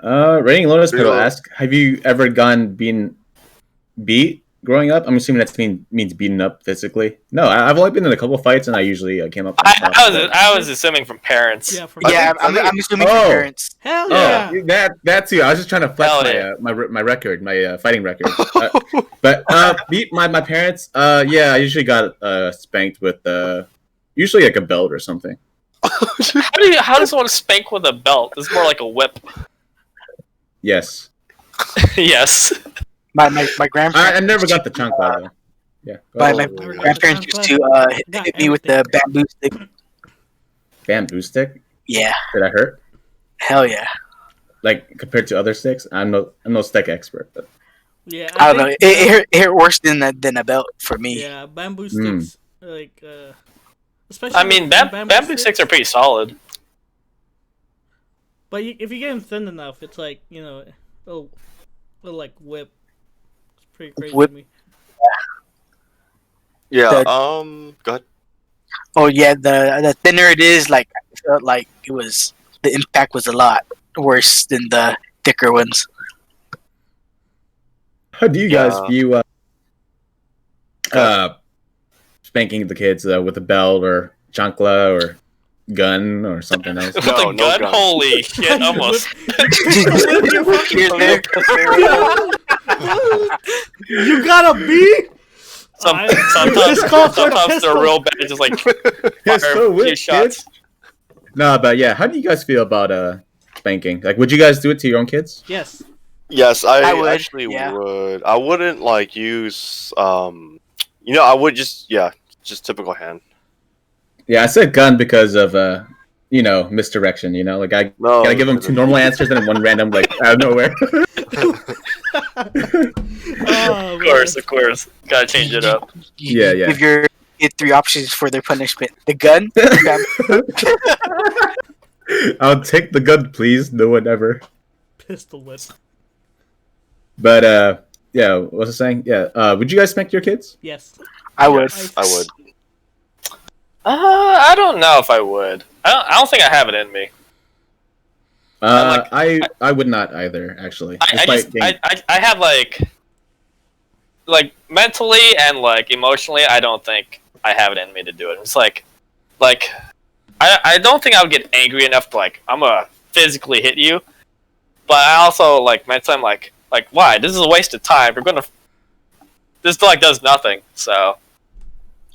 Raining Lotus Petal Yeah. asks, have you ever been beat growing up? I'm assuming that means beaten up physically. No, I've only been in a couple fights, and I usually came up. I was assuming from parents. Yeah, for Yeah, I think- I'm assuming Oh. parents. Hell Oh, yeah. that too. I was just trying to flex Hell my, yeah. my record, my fighting record. But beat my parents. Yeah, I usually got spanked with usually like a belt or something. How does one spank with a belt? It's more like a whip. Yes, Yes. My grandparents. I never got the chancla though. Yeah, My go. grandparents used to hit me with the bamboo stick. Bamboo stick. Yeah, Did I hurt? hell yeah. Like compared to other sticks, I'm no stick expert, but Yeah, I don't know. think- It hurt worse than a belt for me. Yeah, bamboo Mm. sticks, like, especially. I mean, with bamboo sticks are pretty solid. But if you get them thin enough, it's like it'll like whip. It's pretty crazy Whip. to me. Yeah. The- Go ahead. Oh yeah, the thinner it is, like I felt like the impact was a lot worse than the thicker ones. how do you guys Yeah. view spanking the kids with a belt or chancla or gun or something else? With No, a no gun? gun. Holy shit! Almost. Whip your fucking Here's there. You got a B? Just call for the Sometimes they're pistol. real bad. Just like You're fire so a few whipped, shots. kids. No, but yeah, how do you guys feel about spanking? Like, would you guys do it to your own kids? Yes. Yes, I would, actually yeah. would. I wouldn't like use. I would just typical hand. Yeah, I said gun because of misdirection. Like I No, gotta give them two normal answers and then one random like out of nowhere. Oh, Of course. Gotta change it up. Yeah, yeah. Give your kid 3 options for their punishment: the gun, I'll take the gun, please. No one ever. Pistol whip. But yeah, what was I saying? Yeah, would you guys spank your kids? Yes. I would. I would. I don't know if I would. I don't think I have it in me. I would not either, actually. I have like mentally and like emotionally, I don't think I have it in me to do it. It's like I don't think I would get angry enough to like I'm gonna physically hit you, but I also like mentally I'm like why? This is a waste of time. This like does nothing. So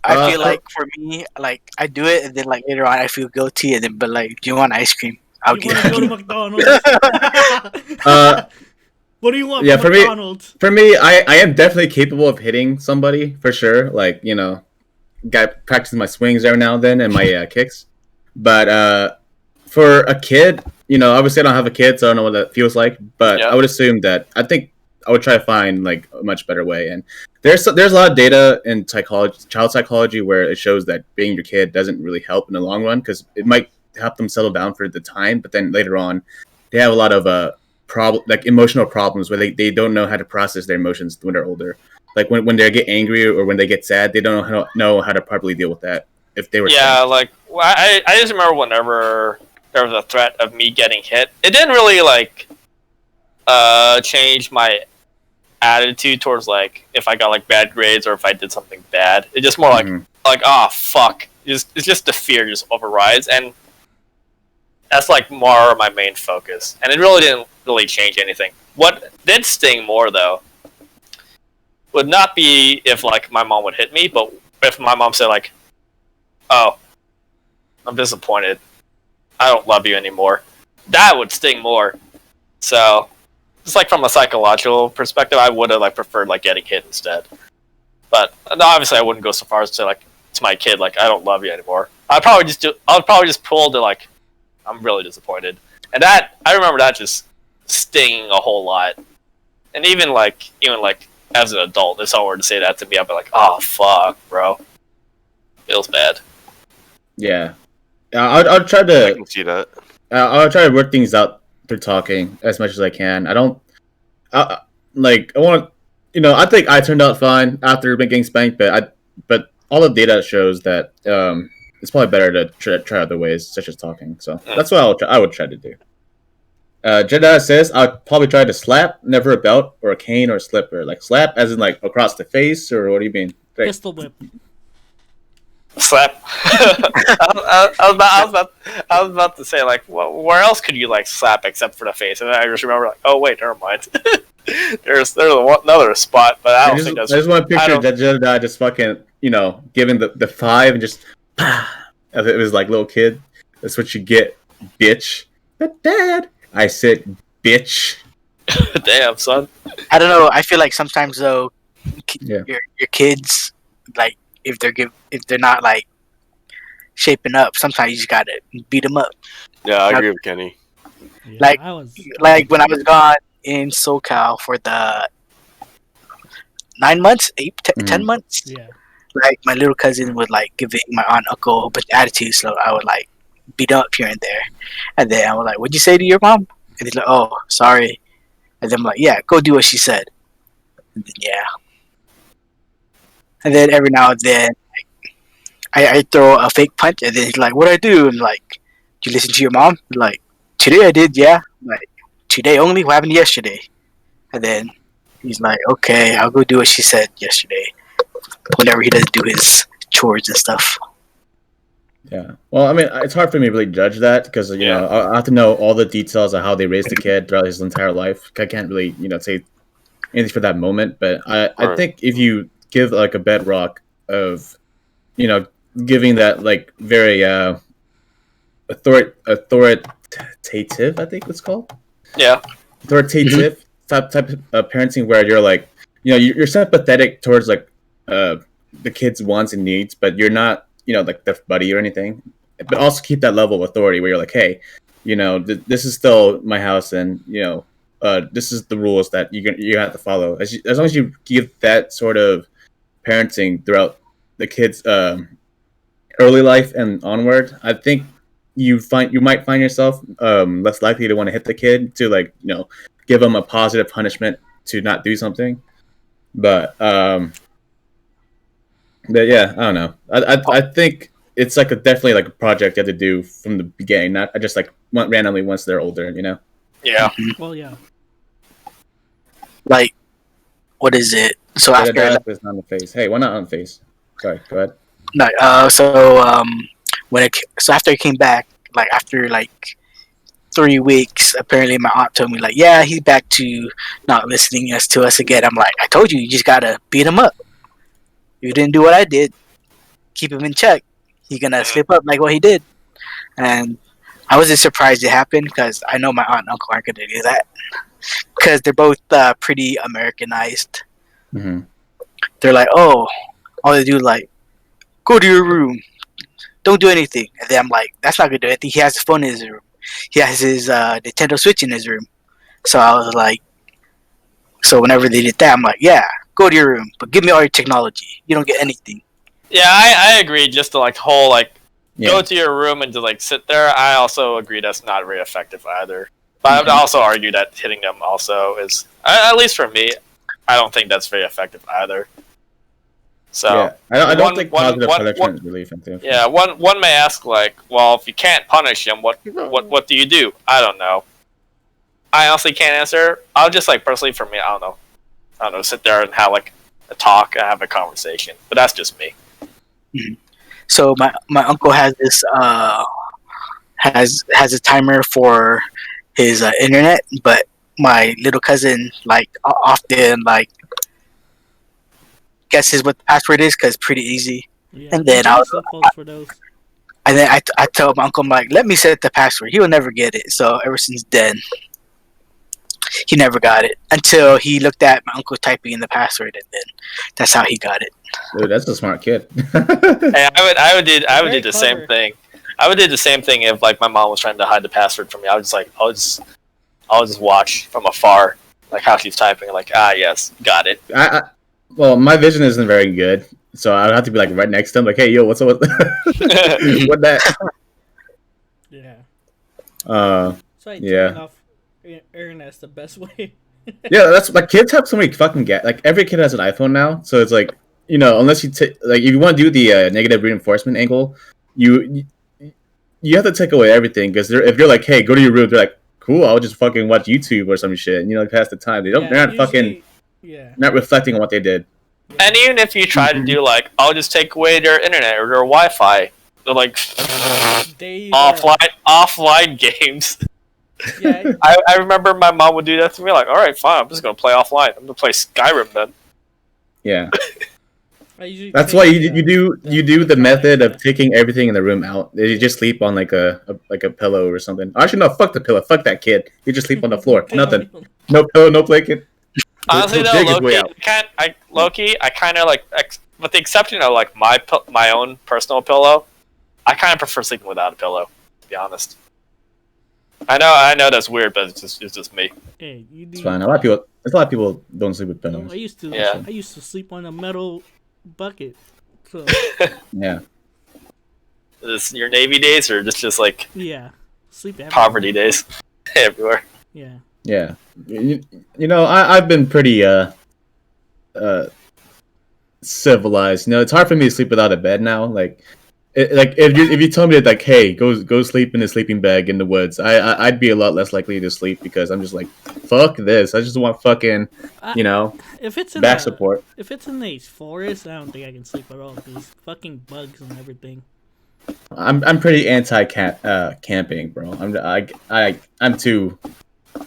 I feel like for me, like I do it, and then like later on, I feel guilty, and then but like, do you want ice cream? I'll You get want to go to it. McDonald's? What do you want yeah, from for me- McDonald's? For me, I am definitely capable of hitting somebody for sure. Like got practicing my swings every now and then and my kicks. But for a kid, obviously I don't have a kid, so I don't know what that feels like. But Yeah. I would assume that I think I would try to find like a much better way. And there's a lot of data in psychology, child psychology, where it shows that being your kid doesn't really help in the long run because it might help them settle down for the time, but then later on, they have a lot of like emotional problems where they don't know how to process their emotions when they're older. Like when they get angry or when they get sad, they don't know how to properly deal with that. If they were Yeah, like I just remember whenever there was a threat of me getting hit, it didn't really like change my attitude towards like if I got like bad grades or if I did something bad. It's just more like oh fuck. It's just the fear just overrides, and that's like more my main focus. And it really didn't really change anything. What did sting more though would not be if like my mom would hit me, but if my mom said like, "Oh, I'm disappointed. I don't love you anymore." That would sting more. So, just like from a psychological perspective, I would have like preferred like getting hit instead. But obviously, I wouldn't go so far as to like to my kid like, "I don't love you anymore." I'd probably just pull to like, "I'm really disappointed," and that I remember that just stinging a whole lot. And even like as an adult, if someone were to say that to me, I'd be like, "Oh fuck, bro, feels bad." Yeah, I'll try I to. can see that. I'll try to work things out through talking as much as I can. I don't. I want. I think I turned out fine after getting spanked, but all the data shows that it's probably better to try other ways, such as talking. So that's what I would try to do. Jedi says I'd probably try to slap, never a belt or a cane or a slipper. Like slap, as in like across the face, or what do you mean? Like, Pistol whip. Slap. I was about to say like, where else could you like slap except for the face? And then I just remember like, oh wait, never mind. there's another spot, but I don't think that's. I just want to picture that Jedi just fucking giving the five and just as it was like little kid. That's what you get, bitch. But Dad, I said bitch. Damn, son. I don't know. I feel like sometimes though, Yeah. your kids, like if they're not like shaping up, sometimes you just gotta beat them up. Yeah, I agree with Kenny. Yeah, Like- I was Like when I was gone in SoCal for the 9 months, 10 months. yeah. Like my little cousin would like give my aunt and uncle a bunch of attitude, so I would like beat up here and there. And then I was like, "What'd you say to your mom?" And he's like, "Oh, sorry." And then I'm like, "Yeah, go do what she said." And then, yeah. And then every now and then, I throw a fake punch, and then he's like, "What'd I do?" And like, "Did you listen to your mom?" I'm like, "Today I did, yeah." I'm like, "Today only? What happened yesterday?" And then he's like, "Okay, I'll go do what she said yesterday." Whenever he doesn't do his chores and stuff. Yeah. Well, I mean, it's hard for me to really judge that because I have to know all the details of how they raised the kid throughout his entire life. I can't really say anything for that moment, but I Right. think if you give like a bedrock of giving that like very authoritative, I think it's called Yeah. authoritative type of parenting where you're like you're sympathetic towards like the kid's wants and needs, but you're not like their buddy or anything, but also keep that level of authority where you're like, hey, this is still my house, and this is the rules that you have to follow. As long as you give that sort of parenting throughout the kid's early life and onward, I think you might find yourself less likely to want to hit the kid, to like give them a positive punishment to not do something. But yeah, I don't know. I think it's like definitely like a project you have to do from the beginning, not just like randomly once they're older. Yeah. Well, yeah. Like, what is it? So Yeah, after it's not on the face. Hey, why not on the face? Sorry, go ahead. no, so after I came back, like after like 3 weeks, apparently my aunt told me like, yeah, he's back to not listening to us again. I'm like, I told you, you just gotta beat him up. You didn't do what I did. Keep him in check. He's gonna slip up like what he did. And I wasn't surprised it happened because I know my aunt and uncle aren't gonna do that because they're both pretty Americanized. Mm-hmm. They're like, oh, all they do is like, go to your room, don't do anything. And then I'm like, that's not gonna do anything. He has his phone in his room. He has his Nintendo Switch in his room. So I was like, So whenever they did that, I'm like, yeah, go to your room, but give me all your technology. You don't get anything. Yeah, I agree. Just to like whole like Yeah. go to your room and to like sit there. I also agree that's not very effective either. But I would also argue that hitting them also is, at least for me, I don't think that's very effective either. So Yeah. I don't think positive one- punishment is really effective. yeah, one may ask like, well, if you can't punish him, what do you do? I don't know. I honestly can't answer. I'll just like personally for me, I don't know, sit there and have like a talk, have a conversation. But that's just me. So my uncle has this has a timer for his internet, but my little cousin like often like guesses what the password is because it's pretty easy. Yeah, And then there's loopholes for those. And then I tell my uncle, I'm like, let me set the password. He will never get it. So ever since then, he never got it until he looked at my uncle typing in the password, and then that's how he got it. Dude, that's a smart kid. Hey, I would do Very the clever. same thing. I would do the same thing if like my mom was trying to hide the password from me. I would just like I'll just watch from afar like how she's typing. Like yes, got it. Well, my vision isn't very good, so I'd have to be like right next to him, like, "Hey, yo, what's up with what that?" Yeah. Uh, So Yeah. turning off internet's the best way. yeah, that's like kids have so many fucking like every kid has an iPhone now, so it's like unless you like if you want to do the negative reinforcement angle, you have to take away everything because if you're like, "Hey, go to your room," they're like, "Cool, I'll just fucking watch YouTube or some shit," and pass the time. They're not fucking not reflecting on what they did. And even if you try to do like, I'll just take away their internet or their Wi-Fi, they're like They offline games. Yeah. I remember my mom would do that to me. Like, all right, fine, I'm just gonna play offline. I'm gonna play Skyrim then. Yeah, I usually that's take why the- you do the method of taking everything in the room out. You just sleep on like a pillow or something. Actually, no, fuck the pillow, fuck that kid. You just sleep on the floor, nothing, no pillow, no blanket. Honestly, He'll though, dig his way out. Loki, I kind of like, with the exception of like my own personal pillow, I kind of prefer sleeping without a pillow. To be honest, I know that's weird, but it's just me. Hey, you do. It's fine. A lot of people don't sleep with No, pillows. I used to. Yeah. I used to sleep on a metal bucket. So Yeah. Is this your Navy days or just like yeah, sleep everywhere. poverty days everywhere? Yeah. Yeah, I've been pretty civilized. It's hard for me to sleep without a bed now. Like if you told me that, like, hey, go sleep in a sleeping bag in the woods, I'd be a lot less likely to sleep because I'm just like, fuck this. I just want fucking If it's in back a, support. if it's in a forest, I don't think I can sleep at all. There's fucking bugs and everything. I'm pretty anti camping, bro. I'm too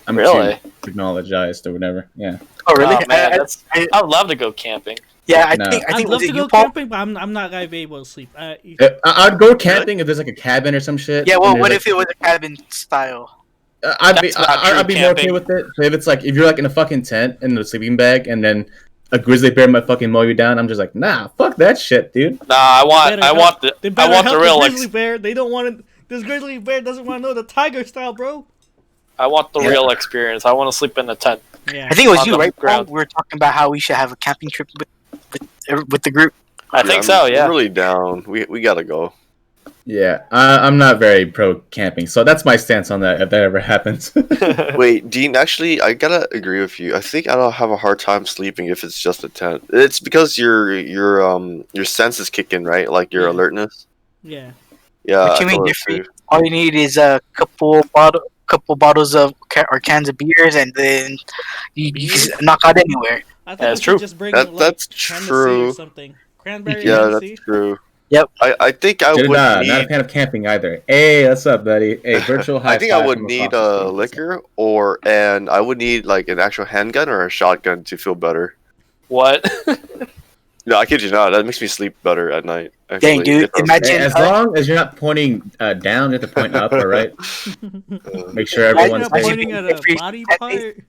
Really? technologized or whatever. Yeah. Oh, really? Oh, man, I I would love to go camping. yeah, No. I I'd think love was to it go you, Paul? camping, but I'm not gonna be able to sleep. I'd go camping if there's like a cabin or some shit. Yeah, well, and what there's, if it was a cabin style? I'd be That's not true I'd be more okay camping. with it. But if you're like in a fucking tent in a sleeping bag and then a grizzly bear might fucking mow you down, I'm just like, nah, fuck that shit, dude. Nah, I want They the better help the real grizzly bear. They don't want it. This grizzly bear doesn't want to know the tiger style, bro. I want the Yeah. real experience. I want to sleep in a tent. Yeah. I think it was On you, the right, Paul? ground. We were talking about how we should have a camping trip with the group. I think so. I'm Yeah. really down. We gotta go. Yeah, I'm not very pro camping, so that's my stance on that. If that ever happens, Wait, Dean, actually, I gotta agree with you. I think I'll have a hard time sleeping if it's just a tent. It's because your senses kick in, right? Like your Yeah. alertness. Yeah. Yeah. What you I mean feel that different? too. All you need is a couple bottles of or cans of beers, and then you Beers? can knock out anywhere. I think That's we true. should just bring That's Hennessy true. or something. Cranberry Yeah, Hennessy. that's true. Yep. I think I would not a need. fan of camping either. Hey, what's up, buddy? Hey, virtual high I think I five would from need across the street. liquor, and I would need like an actual handgun or a shotgun to feel better. What? No, I kid you not. That makes me sleep better at night. Dang, Actually. dude, If I'm- imagine- Hey, as long as you're not pointing down, you have to point up, all right? Make sure You're everyone's not Imagine- safe. pointing at a If you- body I part. think-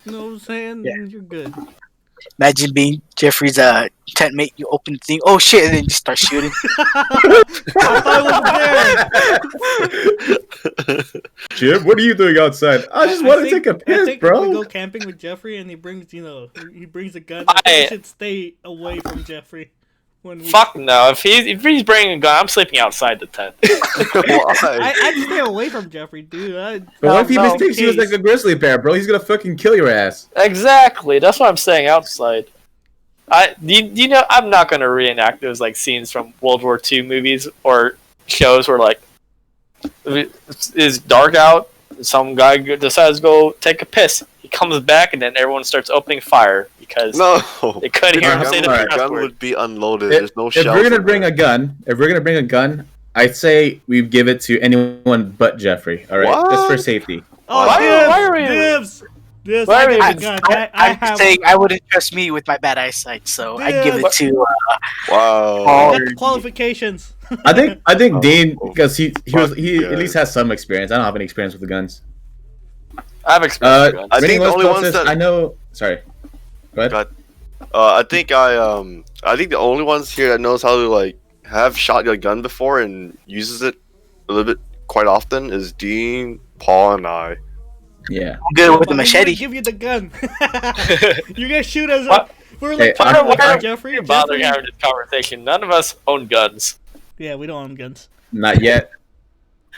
You know what I'm saying? Yeah. You're good. Imagine being Jeffrey's tent mate. You open the thing. Oh shit! And then you start shooting. I thought it was there. Jim, what are you doing outside? I just want to take a I piss, think bro. if we go camping with Jeffrey and he brings, he brings a gun. I think we should stay away from Jeffrey. Fuck no! If he's bringing a gun, I'm sleeping outside the tent. I'd stay away from Jeffrey, dude. But what if he mistakes you as like a grizzly bear, bro? He's gonna fucking kill your ass. Exactly. That's what I'm saying. Outside. You know, I'm not gonna reenact those like scenes from World War II movies or shows where like it's dark out. Some guy decides to go take a piss. He comes back and then everyone starts opening fire because they couldn't hear him say the gun password. would be unloaded. There's no If we're gonna bring a gun, I'd say we give it to anyone but Jeffrey. All right, just for safety. Oh, Why are we- dibs! Why are we I, even- gun. I'm saying I wouldn't trust me with my bad eyesight, so I'd give it to. Wow. Paul. Got the qualifications. I think Dean, Oh, because he fuck at yeah. least has some experience. I don't have any experience with the guns. I have experience with guns. I think Rennie the only Lewis ones says, that- I know. Sorry. Go ahead. God. I think the only ones here that knows how to like have shot a gun before and uses it a little bit quite often is Dean, Paul, and I. Yeah. I'm good with the But machete. we give you the gun. You're gonna shoot us What? up. We're like, Hey, Jeffrey. You're bothering having this conversation. None of us own guns. Yeah, we don't own guns. Not yet.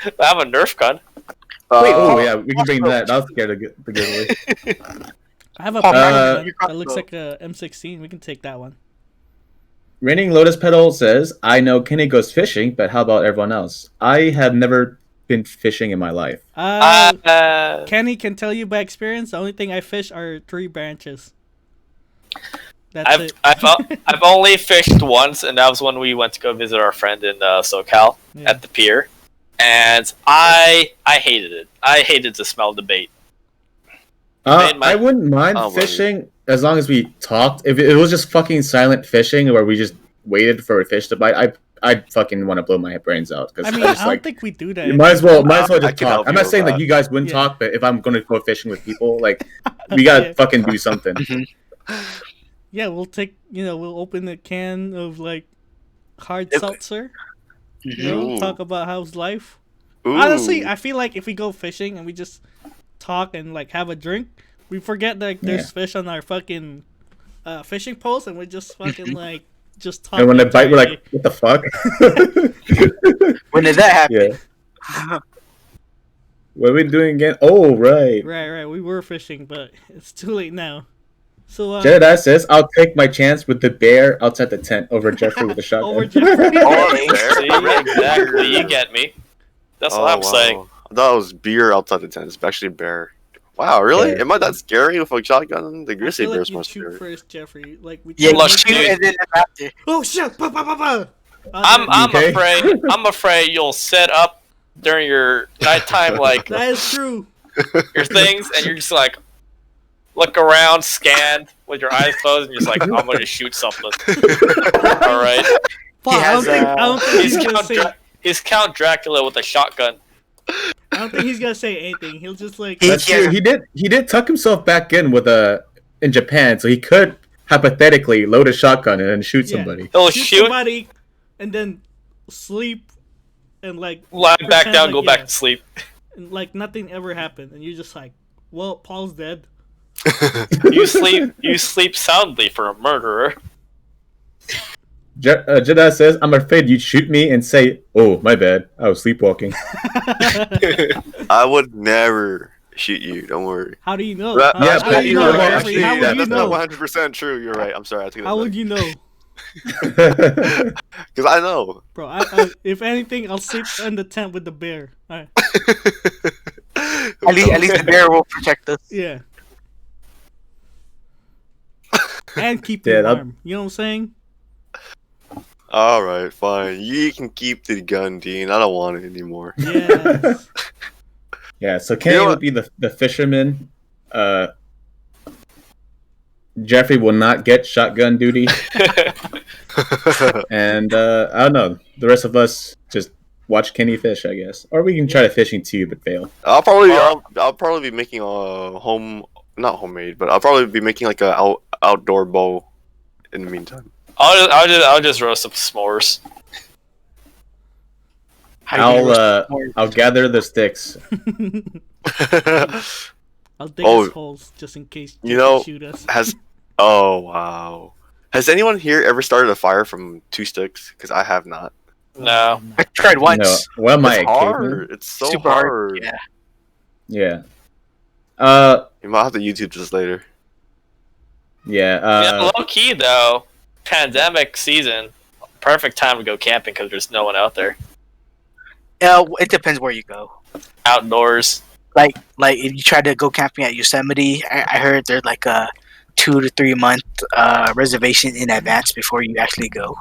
I have a Nerf gun. Wait. Oh yeah, we can bring that. That was scared of the giveaway. I have a Paul, gun your that looks like a M16. We can take that one. Raining Lotus Petal says, I know Kenny goes fishing, but how about everyone else? I have never been fishing in my life. Kenny can tell you by experience. The only thing I fish are tree branches. That's it. I've only fished once, and that was when we went to go visit our friend in SoCal at the pier, and I hated it. I hated to smell the bait. I wouldn't mind fishing as long as we talked. If it was just fucking silent fishing where we just waited for a fish to bite, I'd fucking want to blow my brains out. I mean, I don't think we do that. You might as well I just can talk. help I'm you not with saying that. that you guys wouldn't talk, but if I'm going to go fishing with people, like, we gotta fucking do something. Yeah, we'll take. We'll open a can of like hard seltzer. Ooh. Talk about how's life. Ooh. Honestly, I feel like if we go fishing and we just talk and like have a drink, we forget that there's fish on our fucking fishing poles, and we just fucking like just talk. And when they the bite, we're entire like, what the fuck? When did that happen? Yeah. What are we doing again? Oh, right. day. Right. We were fishing, but it's too late now. So Jedediah says, I'll take my chance with the bear outside the tent over Jeffrey with a shotgun. over Jeffrey. See, exactly. You get me. That's what I'm saying. I thought it was beer outside the tent. It's actually bear. Wow, really? Yeah. Am I that scary with a shotgun? The I grizzly feel like bear's you more shoot scary. first, Jeffrey. Like we. Yeah, Look, you shoot dude. and then after. Oh shit! Pa, pa, pa, pa. I'm Okay. afraid. I'm afraid you'll set up during your nighttime like That is true. your things, and you're just like look around, scan with your eyes closed, and you're just like, I'm gonna shoot something. All right. Fuck, I don't think He's he's gonna say. He's Count Dracula with a shotgun. I don't think he's gonna say anything. He'll just like. That's Yeah. true. He did tuck himself back in with in Japan, so he could hypothetically load a shotgun and then shoot Yeah. somebody. He'll shoot shoot, somebody, and then sleep, and like lie back pretend down, like, go back to sleep. and like nothing ever happened, and you're just like, well, Paul's dead. You sleep soundly for a murderer. Jedediah says, I'm afraid you'd shoot me and say, oh, my bad, I was sleepwalking. I would never shoot you. Don't worry. How do you know? That- How, yeah, how but do you you're know? right, Jeffrey? actually, How yeah, would you That's not know? 100% true. You're right. I'm sorry. I take that How back. would you know, Because I know. bro? If anything, I'll sleep in the tent with the bear. All right. At least the bear will protect us. Yeah. And keep Yeah, you that- warm. You know what I'm saying? All right, fine. You can keep the gun, Dean. I don't want it anymore. Yes. Yeah, so Kenny You know will be the fisherman. Jeffrey will not get shotgun duty. And I don't know. The rest of us just watch Kenny fish, I guess. Or we can try to fishing too, but fail. I'll probably be making a not homemade, but I'll probably be making like a outdoor bowl in the meantime. I'll just roast some s'mores. How you gonna roast I'll gather the sticks. I'll dig Oh, us holes just in case you they know, shoot us. Oh wow. Has anyone here ever started a fire from 2 sticks? Because I have not. No. I tried once. No, what am I, It's a caveman? hard. It's so Super hard. Yeah. Yeah. You might have to YouTube this later. Yeah. Yeah, low key though, pandemic season, perfect time to go camping because there's no one out there. Yeah, it depends where you go. Outdoors. Like if you try to go camping at Yosemite, I heard there's like a 2 to 3 month reservation in advance before you actually go.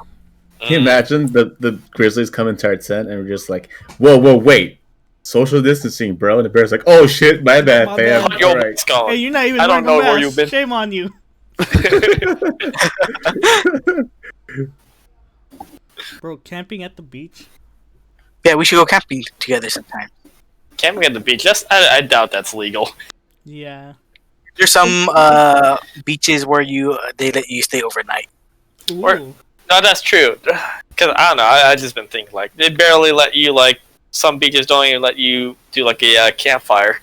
Can you imagine the grizzlies coming to our tent and we're just like, whoa, wait. Social distancing, bro. And the bear's like, oh shit, my bad, My fam. bad. Yo, All right. what's going? Hey, you're not even I don't wearing a know where mask. you've been. Shame on you. Bro, camping at the beach? Yeah, we should go camping together sometime. Camping at the beach, I doubt that's legal. Yeah. There's some beaches where they let you stay overnight. Ooh. Or- No, that's true. Because I don't know, I just been thinking like they barely let you like some beaches don't even let you do like a campfire.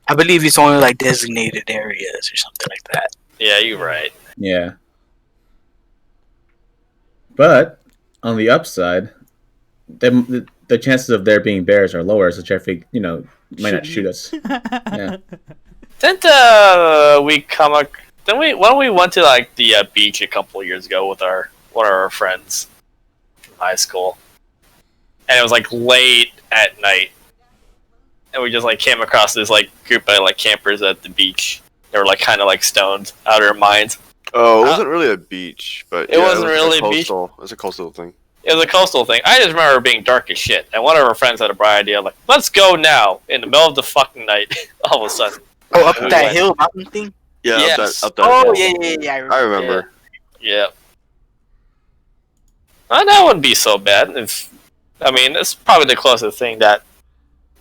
I believe it's only like designated areas or something like that. Yeah, you're right. Yeah. But on the upside, the chances of there being bears are lower, so Jeffrey, might not shoot us. Yeah. Didn't we come ac- Then when we went to like the beach a couple of years ago with one of our friends from high school, and it was like late at night, and we just like came across this like group of like campers at the beach. They were like kind of like stoned out of their minds. Oh, it wasn't really a beach, but It wasn't really a beach? coastal. It was a coastal thing. It was a coastal thing. I just remember it being dark as shit, and one of our friends had a bright idea like, "Let's go now!" In the middle of the fucking night, all of a sudden. Oh, up We that went. hill mountain thing? Yeah, Yes. up that Oh, hill. yeah. I remember. Yeah. That wouldn't be so bad. It's probably the closest thing that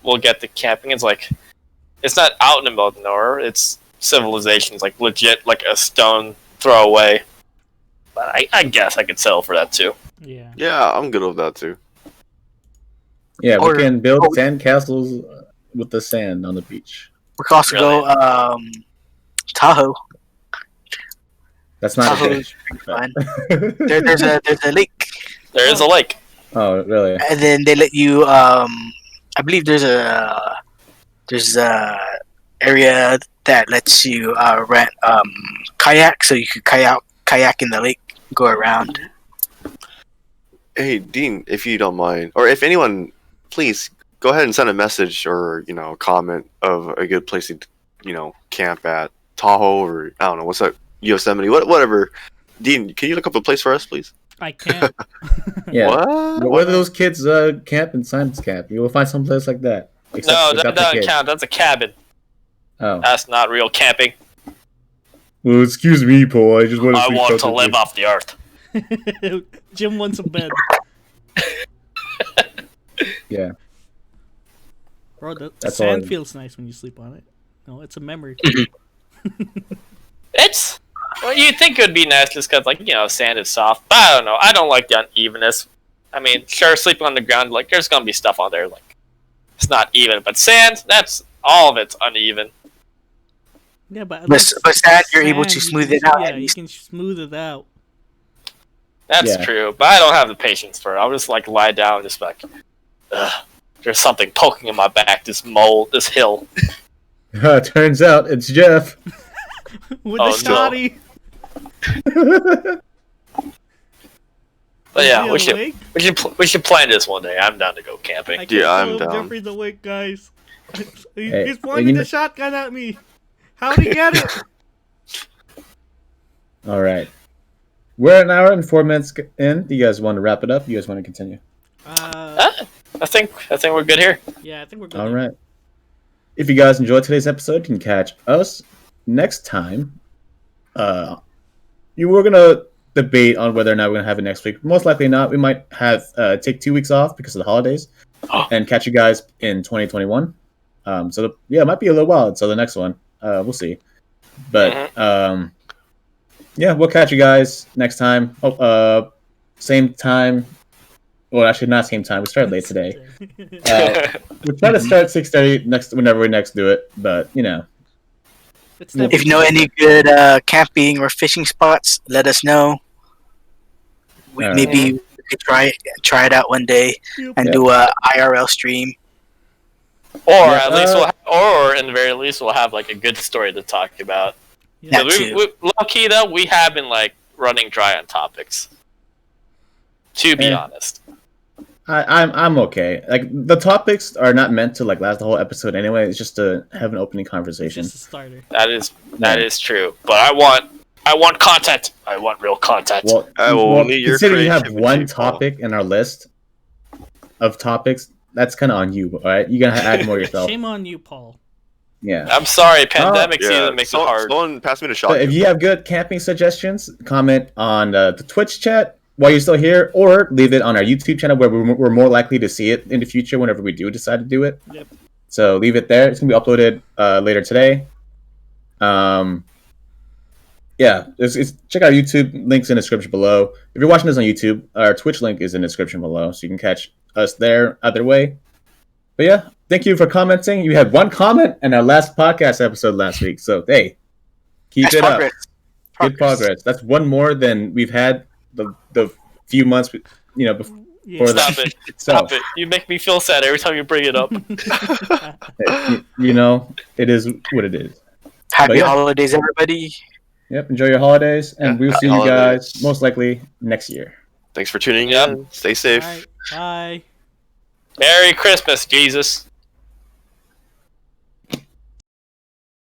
we'll get to camping. It's like, it's not out in the middle of nowhere. It's civilization. It's like legit, like a stone throw away. But I guess I could settle for that too. Yeah. Yeah, I'm good with that too. Yeah, Or- we can build oh. sand castles with the sand on the beach. We can also go Tahoe. That's not a Tahoe's beach. pretty fun. There's a lake, There is a lake. Oh, really? and then they let you. I believe there's a area that lets you rent kayak, so you could kayak in the lake, go around. Hey, Dean, if you don't mind, or if anyone, please go ahead and send a message or comment of a good place to camp at Tahoe or I don't know what's that Yosemite, whatever. Dean, can you look up a place for us, please? I can't. Yeah. What? Where do those kids camp in science camp? You will find some place like that. Except No, without that the doesn't kids. count. That's a cabin. Oh. That's not real camping. Well, excuse me, Paul. I just want to. I want to live off the earth. Jim wants a bed. Yeah. Bro, the That's all sand I- feels nice when you sleep on it. No, it's a memory. It's well, you think it would be nice just because sand is soft. But I don't know. I don't like the unevenness. I mean, sure, sleeping on the ground, like there's gonna be stuff on there, like it's not even. But sand, that's all of it's uneven. Yeah, but at But least sand, you're able to sand, you smooth can- it out. Yeah, at you least. can smooth it out. That's Yeah. true, but I don't have the patience for it. I'll just like lie down, and just like, ugh, there's something poking in my back. This mole, this hill. Turns out it's Jeff. With Oh, the no. shoddy. But Is yeah, he we awake? should plan this one day. I'm down to go I camping. can't Yeah, tell I'm if down. Jeffrey's awake, guys. Hey, He's pointing you the shotgun at me. How'd he get it? All right. We're an hour and 4 minutes in. Do you guys want to wrap it up? You guys want to continue? I think we're good here. Yeah, I think we're good. All right. If you guys enjoyed today's episode, you can catch us next time. You were gonna debate on whether or not we're gonna have it next week. Most likely not. We might have take 2 weeks off because of the holidays, and catch you guys in 2021. It might be a little while until the next one. We'll see. But yeah, we'll catch you guys next time. Same time. Well, actually, not same time. We started late today. We'll try to start 6:30 next whenever we next do it. But If you know any good camping or fishing spots, let us know. Maybe we could try it out one day and do a IRL stream. Or at least or in the very least, we'll have like a good story to talk about. Yeah, low key though, we have been like running dry on topics. To be honest, I'm okay. Like the topics are not meant to like last the whole episode anyway. It's just to have an opening conversation. Just a starter. That is true. But I want content. I want real content. Well, considering you have one topic in our list of topics, that's kind of on you, all right? You gotta add more yourself. Shame on you, Paul. Yeah. I'm sorry, pandemic season makes it hard. Someone pass me the shot. So if you have good camping suggestions, comment on the Twitch chat while you're still here, or leave it on our YouTube channel where we're more likely to see it in the future whenever we do decide to do it. Yep. So leave it there. It's gonna be uploaded later today. Yeah, check out YouTube. Links in the description below. If you're watching this on YouTube, our Twitch link is in the description below, so you can catch us there either way. But yeah, thank you for commenting. You had one comment in our last podcast episode last week, so hey, keep it up. Good progress. That's one more than we've had the few months, before Stop that. it! Stop it! You make me feel sad every time you bring it up. It is what it is. Happy holidays, everybody. Yep, enjoy your holidays, and we'll see you guys most likely next year. Thanks for tuning in. Stay safe. All right, bye. Merry Christmas, Jesus.